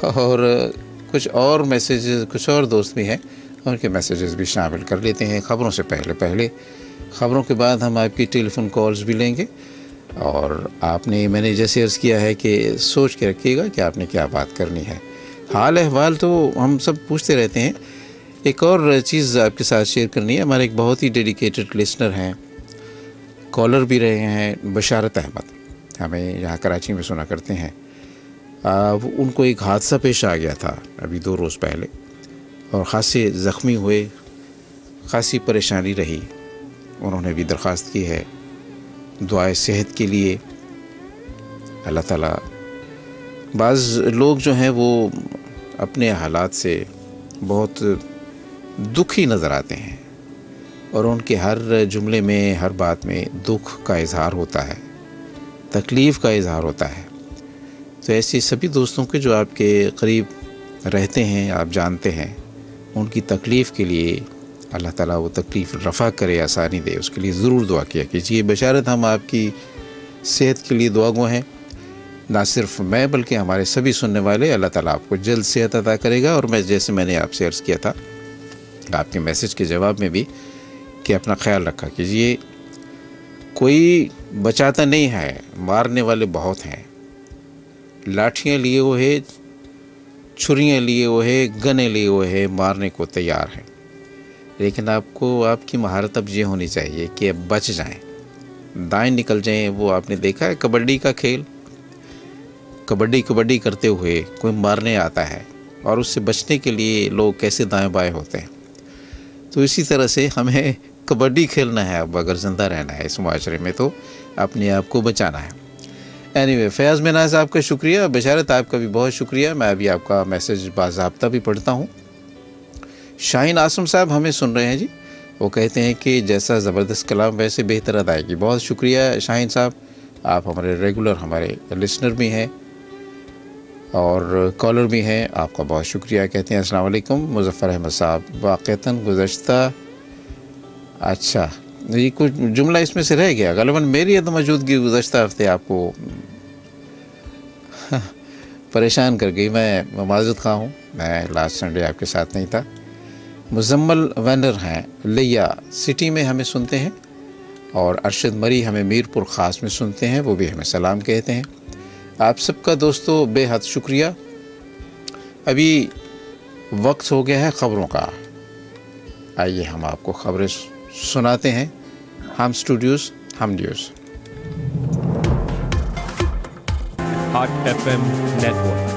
[SPEAKER 6] और कुछ और मैसेजेस, कुछ और दोस्त भी हैं, उनके मैसेजेस भी शामिल कर लेते हैं ख़बरों से पहले। ख़बरों के बाद हम आपकी टेलीफ़ोन कॉल्स भी लेंगे। और मैंने जैसे अर्ज़ किया है कि सोच के रखिएगा कि आपने क्या बात करनी है। हाल अहवाल तो हम सब पूछते रहते हैं। एक और चीज़ आपके साथ शेयर करनी है। हमारे एक बहुत ही डेडिकेटेड लिसनर हैं, कॉलर भी रहे हैं, बशारत अहमद, हमें यहाँ कराची में सुना करते हैं। उनको एक हादसा पेश आ गया था अभी 2 रोज़ पहले और ख़ासे ज़ख्मी हुए, ख़ासी परेशानी रही। उन्होंने भी दरख्वास्त की है दुआए सेहत के लिए। अल्लाह ताला, बाज़ लोग जो हैं वो अपने हालात से बहुत दुखी नज़र आते हैं और उनके हर जुमले में, हर बात में दुख का इज़हार होता है, तकलीफ़ का इज़हार होता है। तो ऐसे सभी दोस्तों के जो आपके करीब रहते हैं, आप जानते हैं, उनकी तकलीफ़ के लिए अल्लाह ताला वो तकलीफ़ रफ़ा करे, आसानी दे, उसके लिए ज़रूर दुआ किया कीजिए। बशारत हम आपकी सेहत के लिए दुआगो हैं, ना सिर्फ मैं बल्कि हमारे सभी सुनने वाले। अल्लाह ताला आपको जल्द सेहत अता करेगा। और जैसे मैंने आपसे अर्ज़ किया था आपके मैसेज के जवाब में भी कि अपना ख्याल रखा कीजिए। कोई बचाता नहीं है, मारने वाले बहुत हैं। लाठियाँ लिए हुए, छुरियाँ लिए हुए, गने लिए हुए, मारने को तैयार हैं। लेकिन आपको आपकी महारत अब ये होनी चाहिए कि अब बच जाएं, दाएं निकल जाएं। वो आपने देखा है कबड्डी का खेल, कबड्डी करते हुए कोई मारने आता है और उससे बचने के लिए लोग कैसे दाएं बाएं होते हैं। तो इसी तरह से हमें कबड्डी खेलना है अब, अगर ज़िंदा रहना है इस माशरे में तो अपने आप को बचाना है। एनीवे, फ़याज़ मिनाज़ साहब का शुक्रिया, बशारत आपका भी बहुत शुक्रिया। मैं अभी आपका मैसेज बाज़ाब्ता भी पढ़ता हूँ। शाहीन आसम साहब हमें सुन रहे हैं जी। वो कहते हैं कि जैसा ज़बरदस्त कलाम वैसे बेहतर अदायगी। बहुत शुक्रिया शाहीन साहब, आप हमारे रेगुलर, हमारे लिसनर भी हैं और कॉलर भी हैं। आपका बहुत शुक्रिया। कहते हैं अस्सलाम वालेकुम मुज़फ़्फ़र अहमद साहब, वाक़तन गुज़श्ता, अच्छा ये कुछ जुमला इसमें से रह गया, ग़ालिबन मेरी तो मौजूदगी गुज़श्ता हफ़्ते आपको परेशान कर गई। मैं माज़ूद ख़्वाह हूँ, मैं लास्ट संडे आपके साथ नहीं था। मुज़म्मल वैनर हैं, लिया सिटी में हमें सुनते हैं और अरशद मरी हमें मीरपुर ख़ास में सुनते हैं, वो भी हमें सलाम कहते हैं। आप सबका दोस्तों बेहद शुक्रिया। अभी वक्त हो गया है ख़बरों का। आइए हम आपको ख़बरें सुनाते हैं। हम स्टूडियोज़, हम news.
[SPEAKER 10] Hot FM network.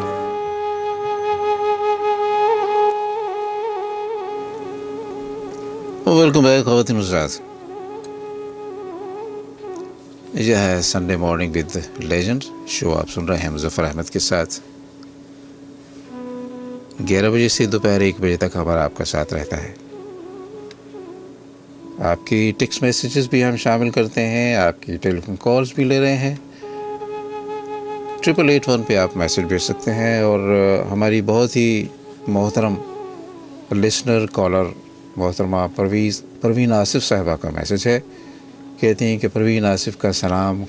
[SPEAKER 6] Welcome back ख़वातीन हज़रात। यह है Sunday morning with legend show, आप सुन रहे हैं मुज़फ़्फ़र अहमद के साथ। 11 बजे से दोपहर 1 बजे तक हमारा आपका साथ रहता है। आपकी टेक्स्ट मैसेजेस भी हम शामिल करते हैं, आपकी टेलीफोन कॉल्स भी ले रहे हैं। 8881 पे आप मैसेज भेज सकते हैं। और हमारी बहुत ही मोहतरम लिसनर कॉलर मोहतरमा परवीन आसिफ साहिबा का मैसेज है। कहती हैं कि परवीन आसिफ का सलाम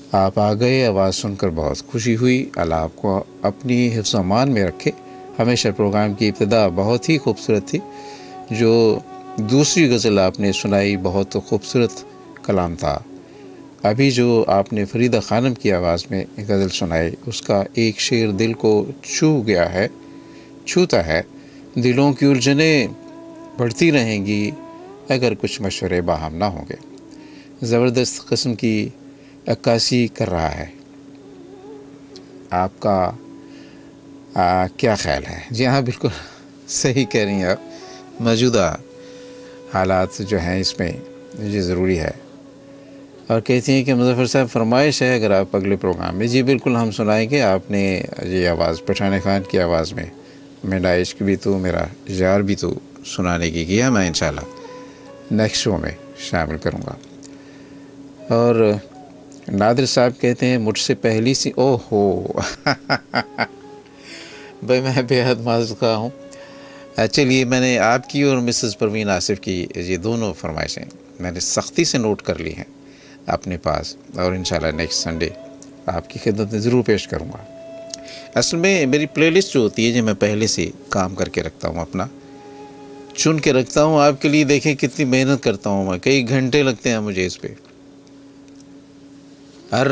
[SPEAKER 6] आप आ गए, आवाज़ सुनकर बहुत खुशी हुई। अल्लाह आपको अपनी हिफ्ज़ अमान में रखे। हमेशा प्रोग्राम की इब्तिदा बहुत ही खूबसूरत थी। जो दूसरी गज़ल आपने सुनाई बहुत खूबसूरत कलाम था। अभी जो आपने फरीदा खानम की आवाज़ में गज़ल सुनाई, उसका एक शेर दिल को छू गया है, छूता है। दिलों की उलझनें बढ़ती रहेंगी अगर कुछ मशवरे बाहम ना होंगे। ज़बरदस्त किस्म की अक्कासी कर रहा है। आपका क्या ख़्याल है? जी हाँ, बिल्कुल सही कह रही हैं आप। मौजूदा हालात जो हैं इसमें ये ज़रूरी है। और कहती हैं कि मुज़फ़्फ़र साहब फरमाइश है अगर आप अगले प्रोग्राम में। जी बिल्कुल हम सुनाएंगे। आपने ये आवाज़ पठान खान की आवाज़ में मेरा इश्क भी तो मेरा यार भी तो सुनाने की किया, मैं इंशाल्लाह नेक्स्ट शो में शामिल करूँगा। और नादिर साहब कहते हैं मुझसे पहली सी ओहो भाई मैं बेहद माज़ूक़ा हूँ। चलिए मैंने आपकी और मिसेस परवीन आसिफ की ये दोनों फरमाइशें मैंने सख्ती से नोट कर ली हैं अपने पास, और इंशाल्लाह नेक्स्ट संडे आपकी खिदमत में ज़रूर पेश करूँगा। असल में मेरी प्लेलिस्ट जो होती है जो मैं पहले से काम करके रखता हूँ, अपना चुन के रखता हूँ आपके लिए। देखें कितनी मेहनत करता हूँ मैं, कई घंटे लगते हैं मुझे इस पर। हर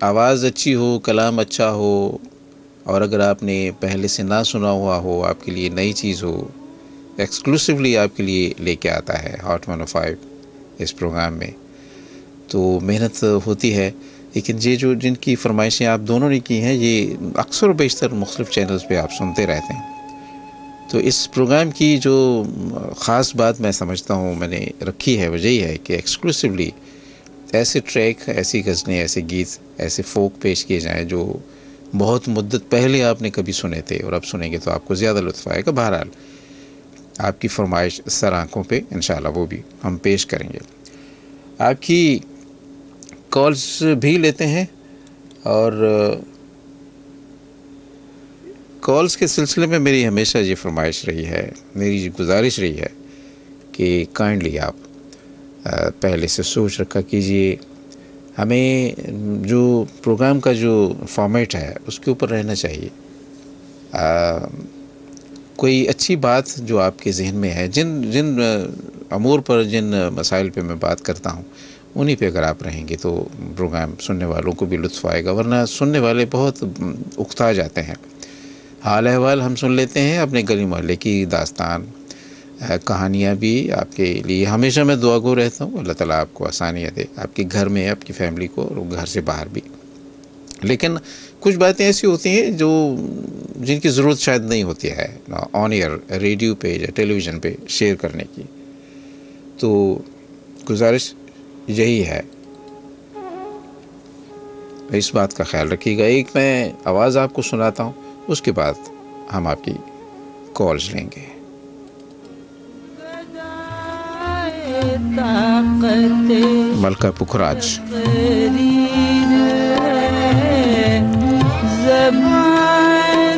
[SPEAKER 6] आवाज़ अच्छी हो, कलाम अच्छा हो, और अगर आपने पहले से ना सुना हुआ हो, आपके लिए नई चीज़ हो, एक्सक्लूसिवली आपके लिए लेके आता है हॉट 105 इस प्रोग्राम में, तो मेहनत होती है। लेकिन ये जो जिनकी फरमाइशें आप दोनों ने की हैं, ये अक्सर बेशतर मुख्तलिफ़ चैनल्स पे आप सुनते रहते हैं। तो इस प्रोग्राम की जो ख़ास बात मैं समझता हूँ मैंने रखी है, वजह यह है कि एक्सक्लूसिवली ऐसे ट्रैक, ऐसी गज़लें, ऐसे गीत, ऐसे फ़ोक पेश किए जाएँ जो बहुत मुद्दत पहले आपने कभी सुने थे और अब सुनेंगे तो आपको ज़्यादा लुत्फ़ आएगा। बहरहाल आपकी फरमाइश सर आँखों पे इंशाल्लाह वो भी हम पेश करेंगे। आपकी कॉल्स भी लेते हैं, और कॉल्स के सिलसिले में मेरी हमेशा ये फरमाइश रही है, मेरी गुजारिश रही है कि काइंडली आप पहले से सोच रखा कीजिए। हमें जो प्रोग्राम का जो फॉर्मेट है उसके ऊपर रहना चाहिए। कोई अच्छी बात जो आपके जहन में है, जिन अमूर पर, जिन मसाइल पे मैं बात करता हूँ, उन्हीं पे अगर आप रहेंगे तो प्रोग्राम सुनने वालों को भी लुत्फ़ आएगा। वरना सुनने वाले बहुत उकता जाते हैं। हाल अहवाल हम सुन लेते हैं, अपने गली मोहल्ले की दास्तान, कहानियाँ भी आपके लिए हमेशा मैं दुआगो रहता हूँ। अल्लाह ताला आपको आसानियाँ दे, आपके घर में, आपकी फैमिली को, और घर से बाहर भी। लेकिन कुछ बातें ऐसी होती हैं जो जिनकी ज़रूरत शायद नहीं होती है ऑन एयर, रेडियो पे या टेलीविज़न पे शेयर करने की। तो गुजारिश यही है, इस बात का ख्याल रखिएगा। एक मैं आवाज़ आपको सुनाता हूँ, उसके बाद हम आपकी कॉल्स लेंगे। मलका पुखराज।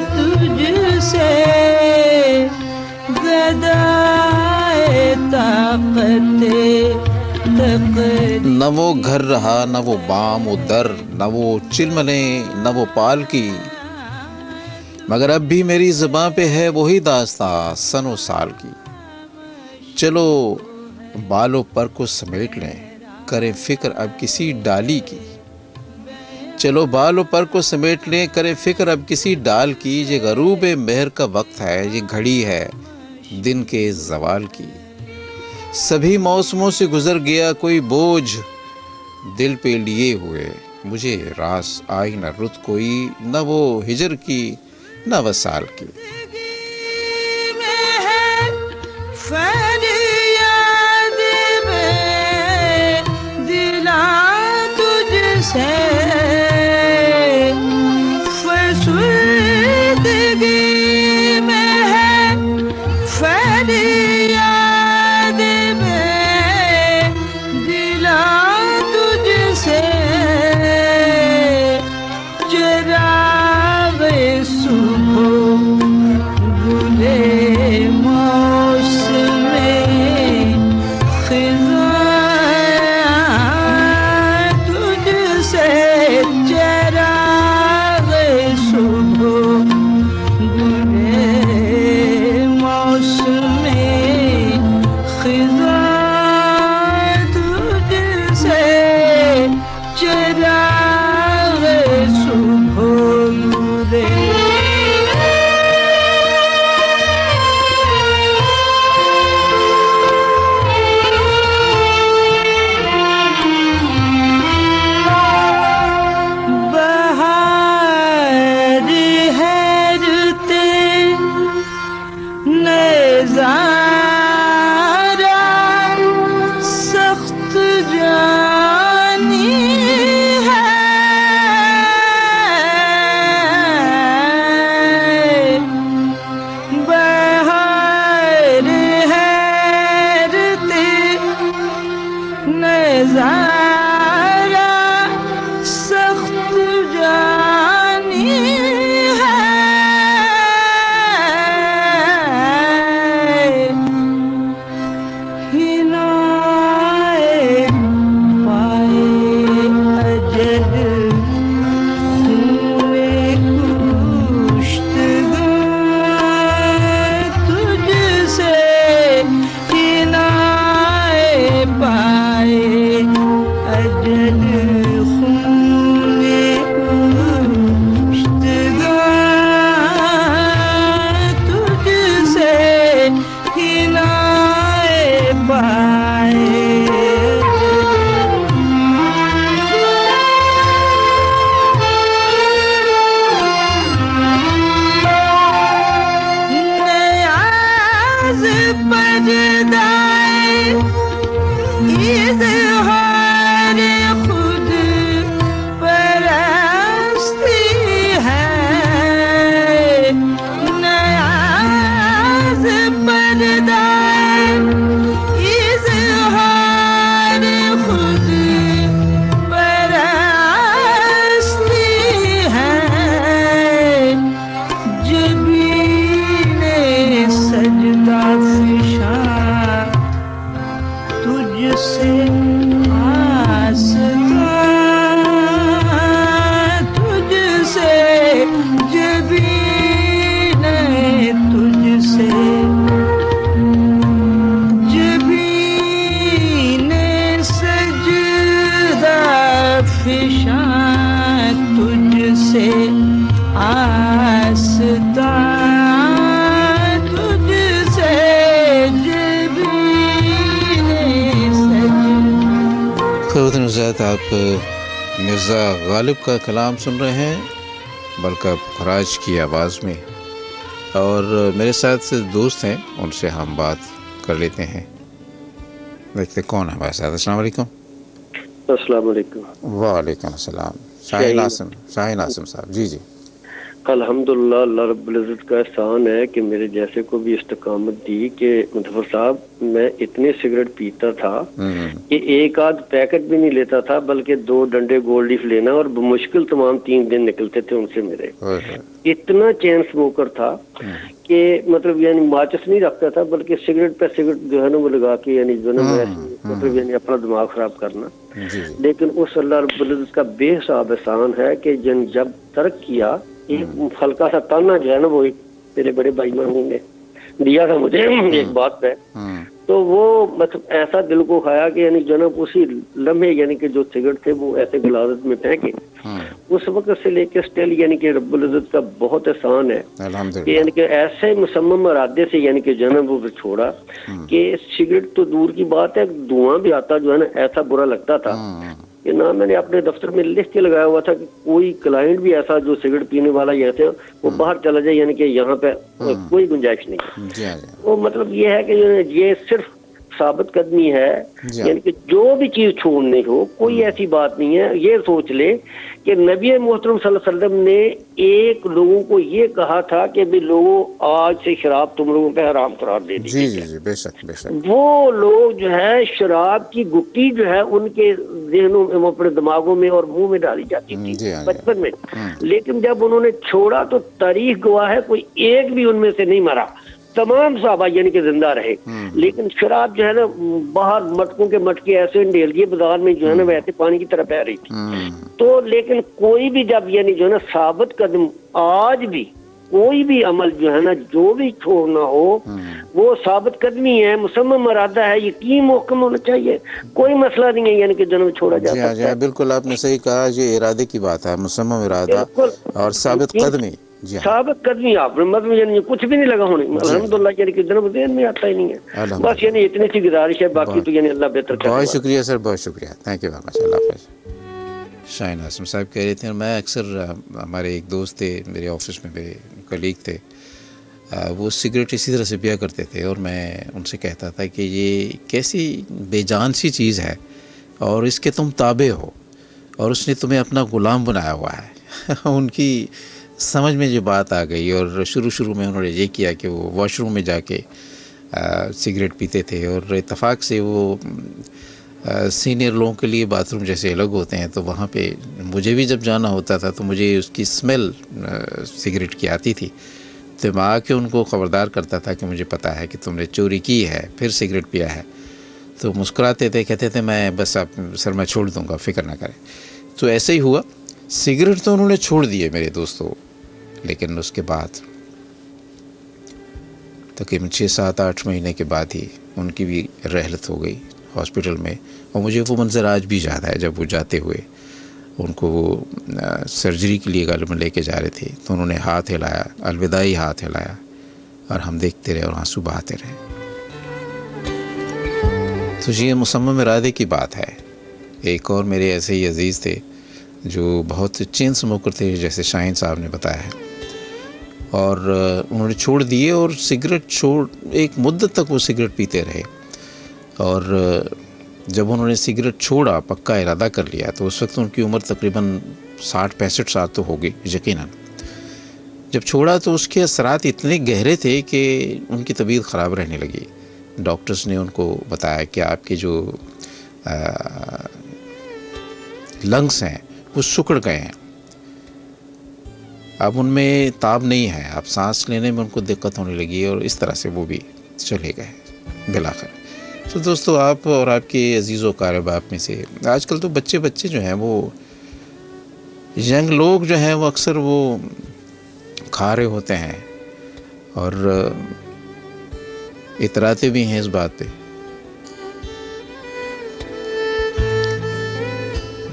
[SPEAKER 5] तुझसे गदाए ताक़ते
[SPEAKER 6] न वो घर रहा, न वो बाम वो दर, न वो चिलमने, न वो पाल की, मगर अब भी मेरी ज़बां पे है वही दास्तां सनो साल की। चलो बालों पर को समेट लें, करें फ़िक्र अब किसी डाली की। चलो बालों पर को समेट लें, करें फ़िक्र अब किसी डाल की। ये गरूब मेहर का वक्त है, ये घड़ी है दिन के ज़वाल की। सभी मौसमों से गुज़र गया कोई बोझ दिल पे लिए हुए, मुझे रास आई न रुत कोई, न वो हिजर की न वसाल की।
[SPEAKER 5] सुबह गुले मौसम सख्त जानी है हिनाए पाए अजल खूने कुश्तगार तुझसे हिनाए पाए अजल खूने कुश्तगार तुझसे हिनाए पाए नयाज़ पर्दाए इज़हार खुद परस्ती है नयाज़ पर्दाए इज़हार खुद परस्ती है जबीने सजदा फिशा तुझसे आसता तुझसे जबीने तुझसे जबीने सजदा फिशा तुझसे आसता तुझसे जबीने
[SPEAKER 6] खुर्द नुज़ात आप मिर्ज़ा गालिब का कलाम सुन रहे हैं बल्कि फराज की आवाज़ में और मेरे साथ दोस्त हैं उनसे हम बात कर लेते हैं देखते कौन है हमारे साथ। अस्सलाम वालेकुम।
[SPEAKER 11] अस्सलाम वालेकुम।
[SPEAKER 6] वालेकुम अस्सलाम। शाहीन आसिम साहब। जी जी
[SPEAKER 11] अल्हम्दुलिल्लाह अल्लाह रब्बुल इज़्ज़त का एहसान है कि मेरे जैसे को भी इस्तकामत दी कि मुज़फ़्फ़र साहब मैं इतनी सिगरेट पीता था कि एक आध पैकेट भी नहीं लेता था बल्कि 2 डंडे गोल्ड लीफ लेना और मुश्किल तमाम 3 दिन निकलते थे उनसे मेरे। इतना चेन स्मोकर था कि मतलब यानी माचिस नहीं रखता था बल्कि सिगरेट पे सिगरेट जो है ना वो लगा के यानी जो है ना मतलब यानी अपना दिमाग खराब करना। लेकिन उस अल्लाह रब्बुल इज़्ज़त का बेहिसाब एहसान है कि जब तर्क किया एक हल्का सा ताना जो है ना वो मेरे बड़े भाई मामू ने दिया था मुझे एक बात पे तो वो मतलब ऐसा दिल को खाया कि यानी जनाब उसी लम्हे यानी कि जो सिगरेट थे वो ऐसे गिलादत में फेंके उस वक्त से लेकर स्टिल यानी कि रब्बुल इज़्ज़त का बहुत एहसान है कि यानी कि ऐसे मुसम्मम इरादे से यानी कि जनाब वो छोड़ा कि सिगरेट तो दूर की बात है धुआं भी आता जो है ना ऐसा बुरा लगता था कि ना मैंने अपने दफ्तर में लिख के लगाया हुआ था कि कोई क्लाइंट भी ऐसा जो सिगरेट पीने वाला ऐसे वो बाहर चला जाए यानी कि यहाँ पे कोई गुंजाइश नहीं। वो मतलब ये है कि ये सिर्फ साबित कदमी है यानी कि जो भी चीज छोड़ने हो कोई ऐसी बात नहीं है। ये सोच ले कि नबी मोहतरम सल्लल्लाहु अलैहि वसल्लम ने एक लोगों को ये कहा था कि भी लोगों आज से शराब तुम लोगों पे हराम करार दे दी।
[SPEAKER 6] जी जी जी बेशक बेशक।
[SPEAKER 11] वो लोग जो है शराब की गुप्ती जो है उनके जहनों में अपने दिमागों में और मुंह में डाली जाती थी बचपन में। लेकिन जब उन्होंने छोड़ा तो तारीख गवाह है कोई एक भी उनमें से नहीं मरा तमाम साहबा यानी कि जिंदा रहे। लेकिन शराब जो है ना बाहर मटकों के मटके ऐसे ढेल दिए बाजार में जो है ना वैसे पानी की तरह बह रही थी। तो लेकिन कोई भी जब यानी जो है ना साबित कदम आज भी कोई भी अमल जो है ना जो भी छोड़ना हो वो साबित कदमी है मुसम्मम इरादा है यकीन मुहकम होना चाहिए कोई मसला नहीं है यानी कि जन्म छोड़ा जा सकता है।
[SPEAKER 6] बिल्कुल आपने सही कहा ये इरादे की बात है मुसम्मम इरादा और साबित कदमी
[SPEAKER 11] साबित कदमी आपने मतलब यानी कुछ भी नहीं लगा होने अल्हम्दुलिल्लाह यानी कि जन्म देन में आता ही नहीं है। बस यानी इतनी सी गुजारिश है बाकी तो यानी अल्लाह बेहतर करे।
[SPEAKER 6] बहुत शुक्रिया सर बहुत शुक्रिया थैंक यू वेरी मच अल्लाह हाफ़िज़। शाहीन आसिम साहब कह रहे थे मैं अक्सर हमारे एक दोस्त थे मेरे ऑफिस में मेरे कलीग थे वो सिगरेट इसी तरह से पिया करते थे और मैं उनसे कहता था कि ये कैसी बेजान सी चीज़ है और इसके तुम ताबे हो और उसने तुम्हें अपना ग़ुलाम बनाया हुआ है। उनकी समझ में जो बात आ गई और शुरू में उन्होंने ये किया कि वो वॉशरूम में जाके सिगरेट पीते थे और इत्तेफाक से वो सीनियर लोगों के लिए बाथरूम जैसे अलग होते हैं, तो वहाँ पे मुझे भी जब जाना होता था तो मुझे उसकी स्मेल सिगरेट की आती थी। तो मैं आके उनको ख़बरदार करता था कि मुझे पता है कि तुमने चोरी की है, फिर सिगरेट पिया है। तो मुस्कुराते थे, कहते थे मैं बस आप सर मैं छोड़ दूँगा, फ़िक्र ना करें। तो ऐसे ही हुआ। सिगरेट तो उन्होंने छोड़ दिए मेरे दोस्तों, लेकिन उसके बाद तकरीबन 6-7-8 महीने के बाद ही उनकी भी रहलत हो गई हॉस्पिटल में। और मुझे वो मंज़र आज भी याद है, जब वो जाते हुए उनको वो सर्जरी के लिए गालिब में लेके जा रहे थे, तो उन्होंने हाथ हिलाया, अलविदाई हाथ हिलाया, और हम देखते रहे और आंसू बहाते रहे। तो ये मुसम्मम इरादे की बात है। एक और मेरे ऐसे ही अजीज़ थे जो बहुत चेन स्मोकर थे, जैसे शाहीन साहब ने बताया है, और उन्होंने छोड़ दिए और सिगरेट छोड़ एक मुद्दत तक वो सिगरेट पीते रहे। और जब उन्होंने सिगरेट छोड़ा, पक्का इरादा कर लिया, तो उस वक्त उनकी उम्र तकरीबन 60-65 साल तो हो गई यकीनन। जब छोड़ा तो उसके असरात इतने गहरे थे कि उनकी तबीयत ख़राब रहने लगी। डॉक्टर्स ने उनको बताया कि आपके जो लंग्स हैं वो सिकुड़ गए हैं, अब उनमें ताब नहीं है, अब सांस लेने में उनको दिक्कत होने लगी, और इस तरह से वो भी चले गए बिलाखिर। तो दोस्तों, आप और आपके अजीज़ों कारबाब में से आजकल तो बच्चे जो हैं वो यंग लोग जो हैं वो अक्सर वो खा रहे होते हैं और इतराते भी हैं इस बात पे,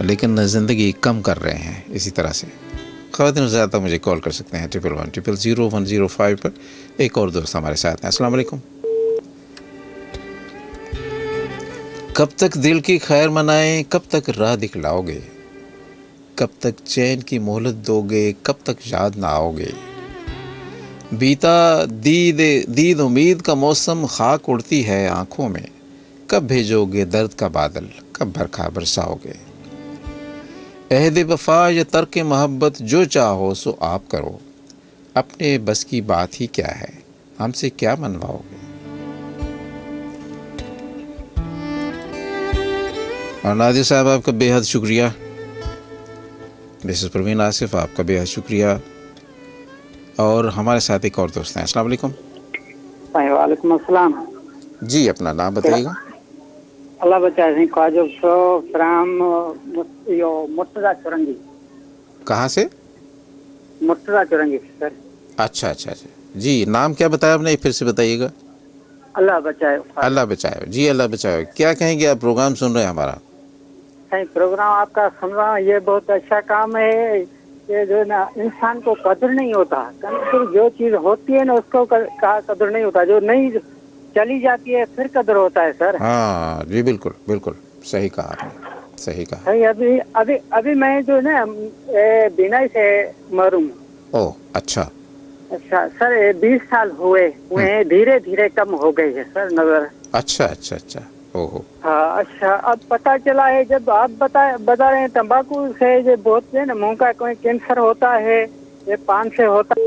[SPEAKER 6] लेकिन ज़िंदगी कम कर रहे हैं इसी तरह से। ख़वातीन ज़्यादा मुझे कॉल कर सकते हैं 11100105 पर। एक और दोस्त हमारे साथ हैं। अस्सलाम वालेकुम। कब तक दिल की खैर मनाएं, कब तक राह दिखलाओगे, कब तक चैन की मोहलत दोगे, कब तक याद ना आओगे। बीता दीद उम्मीद का मौसम, खाक उड़ती है आँखों में, कब भेजोगे दर्द का बादल, कब बरखा बरसाओगे। अहद वफा या तर्क मोहब्बत, जो चाहो सो आप करो, अपने बस की बात ही क्या है, हमसे क्या मनवाओगे। और नादिर साहब, आपका बेहद शुक्रिया। मिसेस परवीन आसिफ, आपका बेहद शुक्रिया। और हमारे साथ एक और दोस्त हैं। अस्सलाम वालेकुम।
[SPEAKER 12] वालेकुम अस्सलाम
[SPEAKER 6] जी, अपना नाम बताइएगा।
[SPEAKER 12] अल्लाह बचाए। ख्वाजो फ्राम मुर्तजा चौरंगी।
[SPEAKER 6] कहाँ से?
[SPEAKER 12] मुर्तजा चौरंगी सर।
[SPEAKER 6] अच्छा अच्छा अच्छा जी, नाम क्या बताया आपने, फिर से बताइएगा।
[SPEAKER 12] अल्लाह बचाए।
[SPEAKER 6] अल्लाह बचाए जी, अल्लाह बचाए। क्या कहेंगे आप, प्रोग्राम सुन रहे हैं हमारा?
[SPEAKER 12] प्रोग्राम आपका सुन रहा हूँ, ये बहुत अच्छा काम है। ये जो ना इंसान को कदर नहीं होता, जो चीज होती है ना उसको कदर नहीं होता, जो नहीं चली जाती है फिर कदर होता है सर।
[SPEAKER 6] हाँ जी, बिल्कुल बिल्कुल सही कहा आपने, सही कहा।
[SPEAKER 12] अभी अभी अभी मैं जो ना बीमारी से मरूं।
[SPEAKER 6] ओह अच्छा
[SPEAKER 12] अच्छा सर, 20 साल हुए धीरे धीरे कम हो गई है सर नजर।
[SPEAKER 6] अच्छा अच्छा अच्छा, ओहो।
[SPEAKER 12] हाँ अच्छा, अब पता चला है, जब आप बता रहे हैं तंबाकू से जो बहुत है ना मुंह का कोई कैंसर होता है, ये पान से होता है।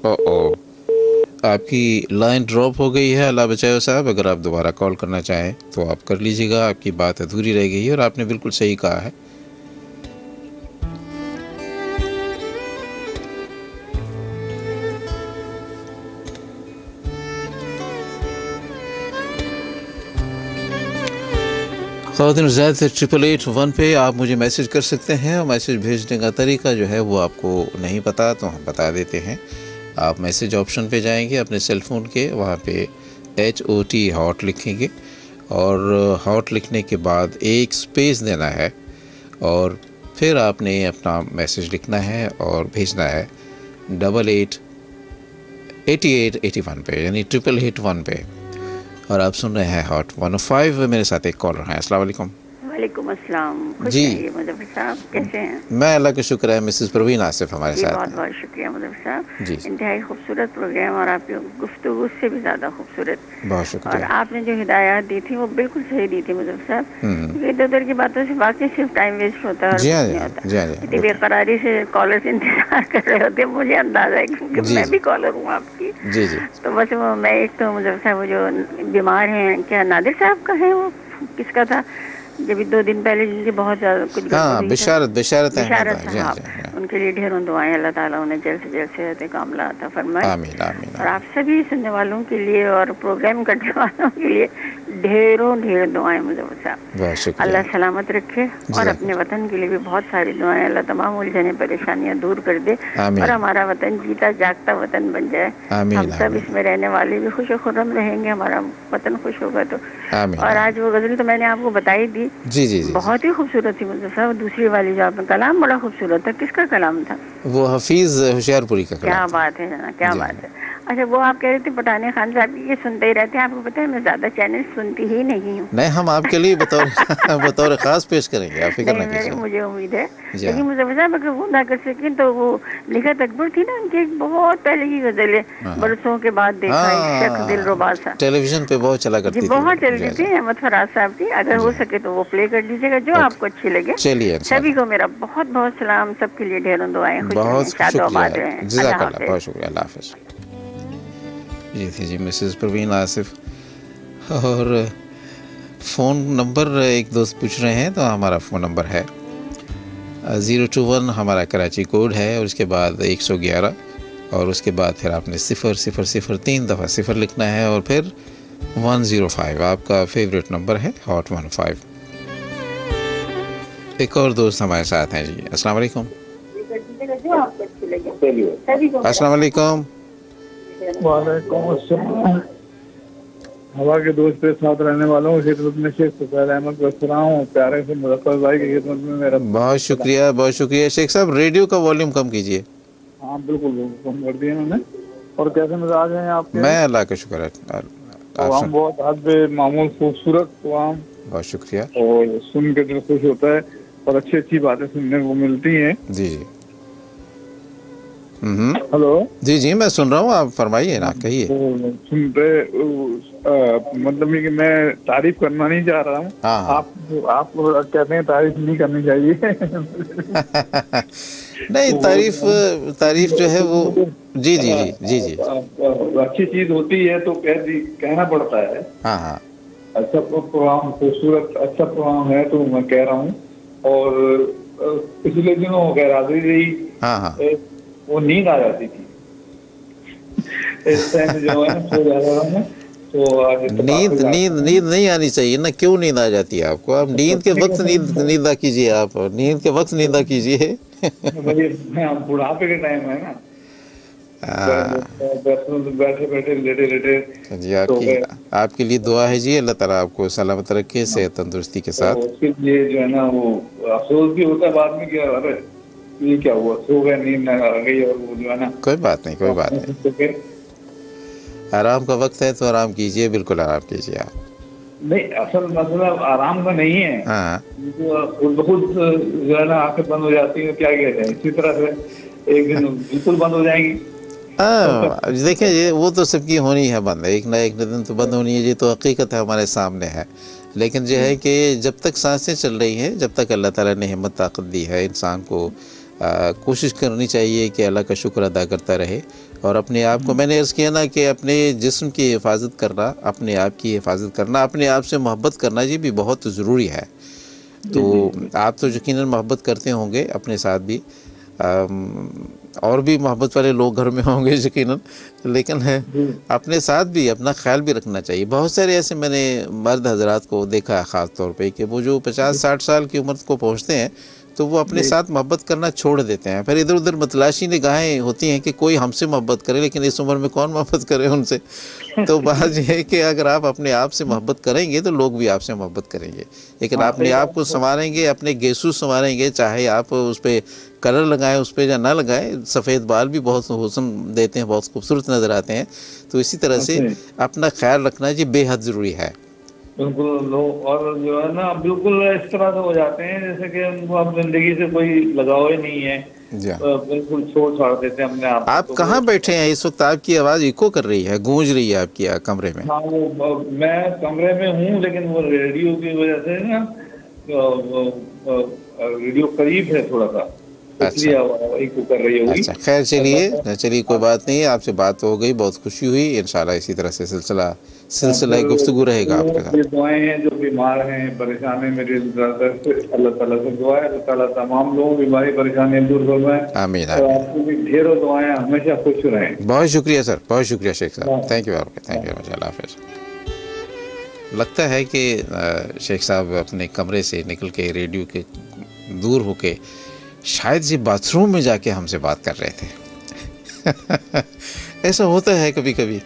[SPEAKER 6] ओह, आपकी लाइन ड्रॉप हो गई है। अल्लाह बचाओ साहब, अगर आप दोबारा कॉल करना चाहें तो आप कर लीजिएगा। आपकी बात अधूरी रह गई है और आपने बिल्कुल सही कहा है। ख़वातीन ज़ायद 8881 पे आप मुझे मैसेज कर सकते हैं, और मैसेज भेजने का तरीका जो है वो आपको नहीं पता तो हम बता देते हैं। आप मैसेज ऑप्शन पे जाएंगे अपने सेल फ़ोन के, वहाँ पे HOT हॉट लिखेंगे, और हॉट लिखने के बाद एक स्पेस देना है, और फिर आपने अपना मैसेज लिखना है और भेजना है 888881 पे, यानी 8881 पे। और आप सुन रहे हैं हॉट 105। मेरे साथ एक कॉलर हैं। अस्सलाम वालेकुम।
[SPEAKER 13] वालेकुम अस्सलाम।
[SPEAKER 6] जी
[SPEAKER 13] मुज़फ़्फ़र साहब, कैसे हैं?
[SPEAKER 6] मैं अल्लाह का शुक्र है। मिसेस परवीन आसिफ हमारे साथ।
[SPEAKER 13] बहुत बहुत शुक्रिया मुज़फ़्फ़र साहब
[SPEAKER 6] जी।
[SPEAKER 13] इंतहाई खूबसूरत प्रोग्राम, और आपकी गुफ्तगू से भी ज़्यादा खूबसूरत।
[SPEAKER 6] बहुत शुक्रिया।
[SPEAKER 13] और आपने जो हिदायत दी थी वो बिल्कुल सही दी थी मुज़फ़्फ़र साहब। इधर उधर की बातों से वाकई सिर्फ टाइम वेस्ट होता है,
[SPEAKER 6] जी हाँ,
[SPEAKER 13] इतनी बेकरारी से कॉलर इंतजार कर रहे होते, मुझे अंदाजा है क्योंकि मैं भी कॉलर हूँ आपकी।
[SPEAKER 6] जी जी।
[SPEAKER 13] तो बस वो मैं एक तो मुज़फ़्फ़र साहब वो जो बीमार हैं, क्या नादिर साहब का है वो किसका था, जब 2 दिन पहले जिनकी बहुत ज्यादा कुछ
[SPEAKER 6] बिशारत
[SPEAKER 13] साहब, उनके लिए ढेरों दुआएं, अल्लाह ताला उन्हें जल्द से जल्द सेहत कामला अता फरमाए।
[SPEAKER 6] आमीन आमीन।
[SPEAKER 13] और आप सभी सुनने वालों के लिए और प्रोग्राम करने वालों के लिए ढेरों दुआएं मुजफ्फर साहब, अल्लाह सलामत रखे और अपने वतन के लिए भी बहुत सारी दुआएं, अल्लाह तमाम उलझने परेशानियां दूर कर दे और हमारा वतन जीता जागता वतन बन जाए। हम सब इसमें रहने वाले भी खुश खुर्रम रहेंगे, हमारा वतन खुश होगा तो। और आज वो गजल तो मैंने आपको बताई दी,
[SPEAKER 6] जी जी,
[SPEAKER 13] बहुत ही खूबसूरत थी मुझे साहब। दूसरी वाली जो आपने कलाम बड़ा खूबसूरत था, किसका कलाम था?
[SPEAKER 6] वो हफीज होशियारपुरी का कलाम।
[SPEAKER 13] क्या बात है ना, क्या बात है। अच्छा, वो आप कह रहे थे पठानी खान साहब की, ये सुनते ही रहते हैं। आपको पता है मैं ज्यादा चैनल सुनती ही नहीं हूँ।
[SPEAKER 6] नहीं, हम आपके लिए बतौर खास पेश करेंगे, आप फिक्र न कीजिए।
[SPEAKER 13] मुझे उम्मीद है, लेकिन मुझे पता अगर वो ना कर सकें तो वो लिखत अकबर थी ना उनकी, एक बहुत पहले की गजल है, बरसों के बाद देखा शख्स दिलरुबा सा,
[SPEAKER 6] टेलीविजन पे बहुत चला करती थी,
[SPEAKER 13] बहुत चलती थी। अहमद फराज साहब की, अगर हो सके तो वो प्ले कर दीजिएगा जो आपको अच्छी लगे।
[SPEAKER 6] चलिए,
[SPEAKER 13] सभी को मेरा बहुत बहुत सलाम, सबके लिए ढेरों दुआएं,
[SPEAKER 6] बहुत शुक्रिया, बहुत शुक्रिया, अल्लाह हाफ़िज़। ये थी जी मिसेस परवीन आसिफ। और फ़ोन नंबर एक दोस्त पूछ रहे हैं, तो हमारा फ़ोन नंबर है 021 हमारा कराची कोड है, और उसके बाद 111, और उसके बाद फिर आपने 0003 3 दफ़ा 0 लिखना है, और फिर 105 आपका फेवरेट नंबर है, हॉट 15। एक और दोस्त हमारे साथ हैं जी। अस्सलाम वालेकुम। अस्सलाम वालेकुम।
[SPEAKER 14] वालेकुम। हवा के दोस्त के साथ रहने वालों की खिदमत में शेख सुफैल अहमद हूँ, प्यारे से मुज़फ्फर भाई की खिदमत में मेरा
[SPEAKER 6] बहुत शुक्रिया, बहुत शुक्रिया। शेख साहब रेडियो का वॉल्यूम कम कीजिए।
[SPEAKER 14] हाँ बिल्कुल कम कर दिया मैंने। और कैसे मिजाज हैं आपके?
[SPEAKER 6] मैं अल्लाह का शुक्र है।
[SPEAKER 14] हम बहुत हद मामूल खूबसूरत तमाम।
[SPEAKER 6] बहुत शुक्रिया।
[SPEAKER 14] और सुन के दिल खुश होता है और अच्छी अच्छी बातें सुनने को मिलती हैं।
[SPEAKER 6] जी जी।
[SPEAKER 14] हेलो।
[SPEAKER 6] जी जी, मैं सुन रहा हूँ, आप फरमाइए ना, कहिए।
[SPEAKER 14] सुनते मतलब कि मैं तारीफ करना नहीं चाह रहा हूँ। आप कहते हैं तारीफ नहीं करनी चाहिए।
[SPEAKER 6] नहीं, तारीफ जो है वो जी जी जी जी जी
[SPEAKER 14] अच्छी चीज होती है तो कहना पड़ता है।
[SPEAKER 6] हाँ हाँ,
[SPEAKER 14] अच्छा प्रोग्राम, खूबसूरत अच्छा प्रोग्राम है तो मैं कह रहा हूँ। और पिछले दिनों गैरादरी रही,
[SPEAKER 6] हाँ हाँ,
[SPEAKER 14] वो नींद आ जाती थी। इस टाइम जो है ना सो जाता था, तो
[SPEAKER 6] नींद नहीं आनी चाहिए ना। क्यों नींद आ जाती है आपको? आप नींद के वक्त नींदा कीजिए, आप नींद के वक्त नींदा कीजिए।
[SPEAKER 14] बुढ़ापे के टाइम है ना, बैठे बैठे लेटे लेटे।
[SPEAKER 6] जी, आपके लिए दुआ है जी, अल्लाह ताला आपको सलामत रखे, सेहत तंदुरुस्ती के साथ।
[SPEAKER 14] उसके लिए जो है ना वो अफसोस भी होता है बाद में, क्या अरे ये क्या हुआ, सो गए, नींद आ गई, और वो जो है ना।
[SPEAKER 6] कोई बात नहीं, कोई बात नहीं, आराम का वक्त है तो आराम कीजिए, बिल्कुल आराम कीजिए आप।
[SPEAKER 14] नहीं, असल मसला आराम का नहीं है।
[SPEAKER 6] हाँ,
[SPEAKER 14] खुद जो है ना आंखें बंद हो जाती है, क्या कहते हैं, इसी तरह से एक दिन बिल्कुल बंद हो जाएंगी।
[SPEAKER 6] देखिए, ये वो तो सबकी होनी है बंद, एक ना एक दिन तो बंद होनी है, ये तो हकीकत है, हमारे सामने है। लेकिन जो है कि जब तक सांसें चल रही हैं, जब तक अल्लाह ताला ने हिम्मत ताकत दी है, इंसान को कोशिश करनी चाहिए कि अल्लाह का शुक्र अदा करता रहे। और अपने आप को, मैंने अर्ज़ किया ना कि अपने जिस्म की हिफाजत करना, अपने आप की हिफाजत करना, अपने आप से मोहब्बत करना, ये भी बहुत ज़रूरी है। तो आप तो यकीनन मोहब्बत करते होंगे अपने साथ भी, और भी मोहब्बत वाले लोग घर में होंगे यकीनन, लेकिन है अपने साथ भी अपना ख्याल भी रखना चाहिए। बहुत सारे ऐसे मैंने मर्द हजरात को देखा है ख़ास तौर पे कि वो जो 50-60 साल की उम्र को पहुँचते हैं तो वो अपने साथ मोहब्बत करना छोड़ देते हैं। फिर इधर उधर मतलाशी निगाहें होती हैं कि कोई हमसे मोहब्बत करे, लेकिन इस उम्र में कौन मोहब्बत करे उनसे। तो बात यह है कि अगर आप अपने आप से मोहब्बत करेंगे तो लोग भी आपसे मोहब्बत करेंगे, लेकिन अपने आप को संवारेंगे, अपने गेसू संवारेंगे, चाहे आप उस पर कलर लगाएं उस पर या ना लगाएं। सफ़ेद बाल भी बहुत हुस्न देते हैं, बहुत खूबसूरत नज़र आते हैं। तो इसी तरह से अपना ख्याल रखना जी बेहद ज़रूरी है।
[SPEAKER 14] बिल्कुल लोग, और जो है ना बिल्कुल इस तरह से हो जाते हैं जैसे कि उनको अब जिंदगी से कोई लगाव ही नहीं है, बिल्कुल छोड़ छाड़ देते हैं अपने आप।
[SPEAKER 6] आप कहाँ बैठे हैं इस वक्त? आपकी आवाज़ इको कर रही है, गूंज रही है आपकी कमरे में।
[SPEAKER 14] हाँ, वो मैं कमरे में हूँ, लेकिन वो रेडियो की वजह से ना रेडियो करीब है थोड़ा सा, इसलिए इको कर रही होगी।
[SPEAKER 6] अच्छा, खैर चलिए कोई बात नहीं, आपसे बात हो गई, बहुत खुशी हुई। इंशाल्लाह इसी तरह से सिलसिला सिलसिला गुफ्तगू रहेगा आपके साथ।
[SPEAKER 14] ये दुआएं हैं जो बीमार हैं, परेशान हैं, मेरे अल्लाह ताला से दुआ है, अल्लाह ताला तमाम लोगों की बीमारी परेशानी दूर फरमाए।
[SPEAKER 6] आमीन
[SPEAKER 14] और आपको भी ढेरों दुआएं, हमेशा खुश रहें।
[SPEAKER 6] बहुत शुक्रिया सर, बहुत शुक्रिया शेख साहब, थैंक यू आपका, थैंक यू, अल्लाह हाफ़िज़। लगता है कि शेख साहब अपने कमरे से निकल के रेडियो के दूर होके शायद जी बाथरूम में जाके हमसे बात कर रहे थे। ऐसा होता है कभी कभी,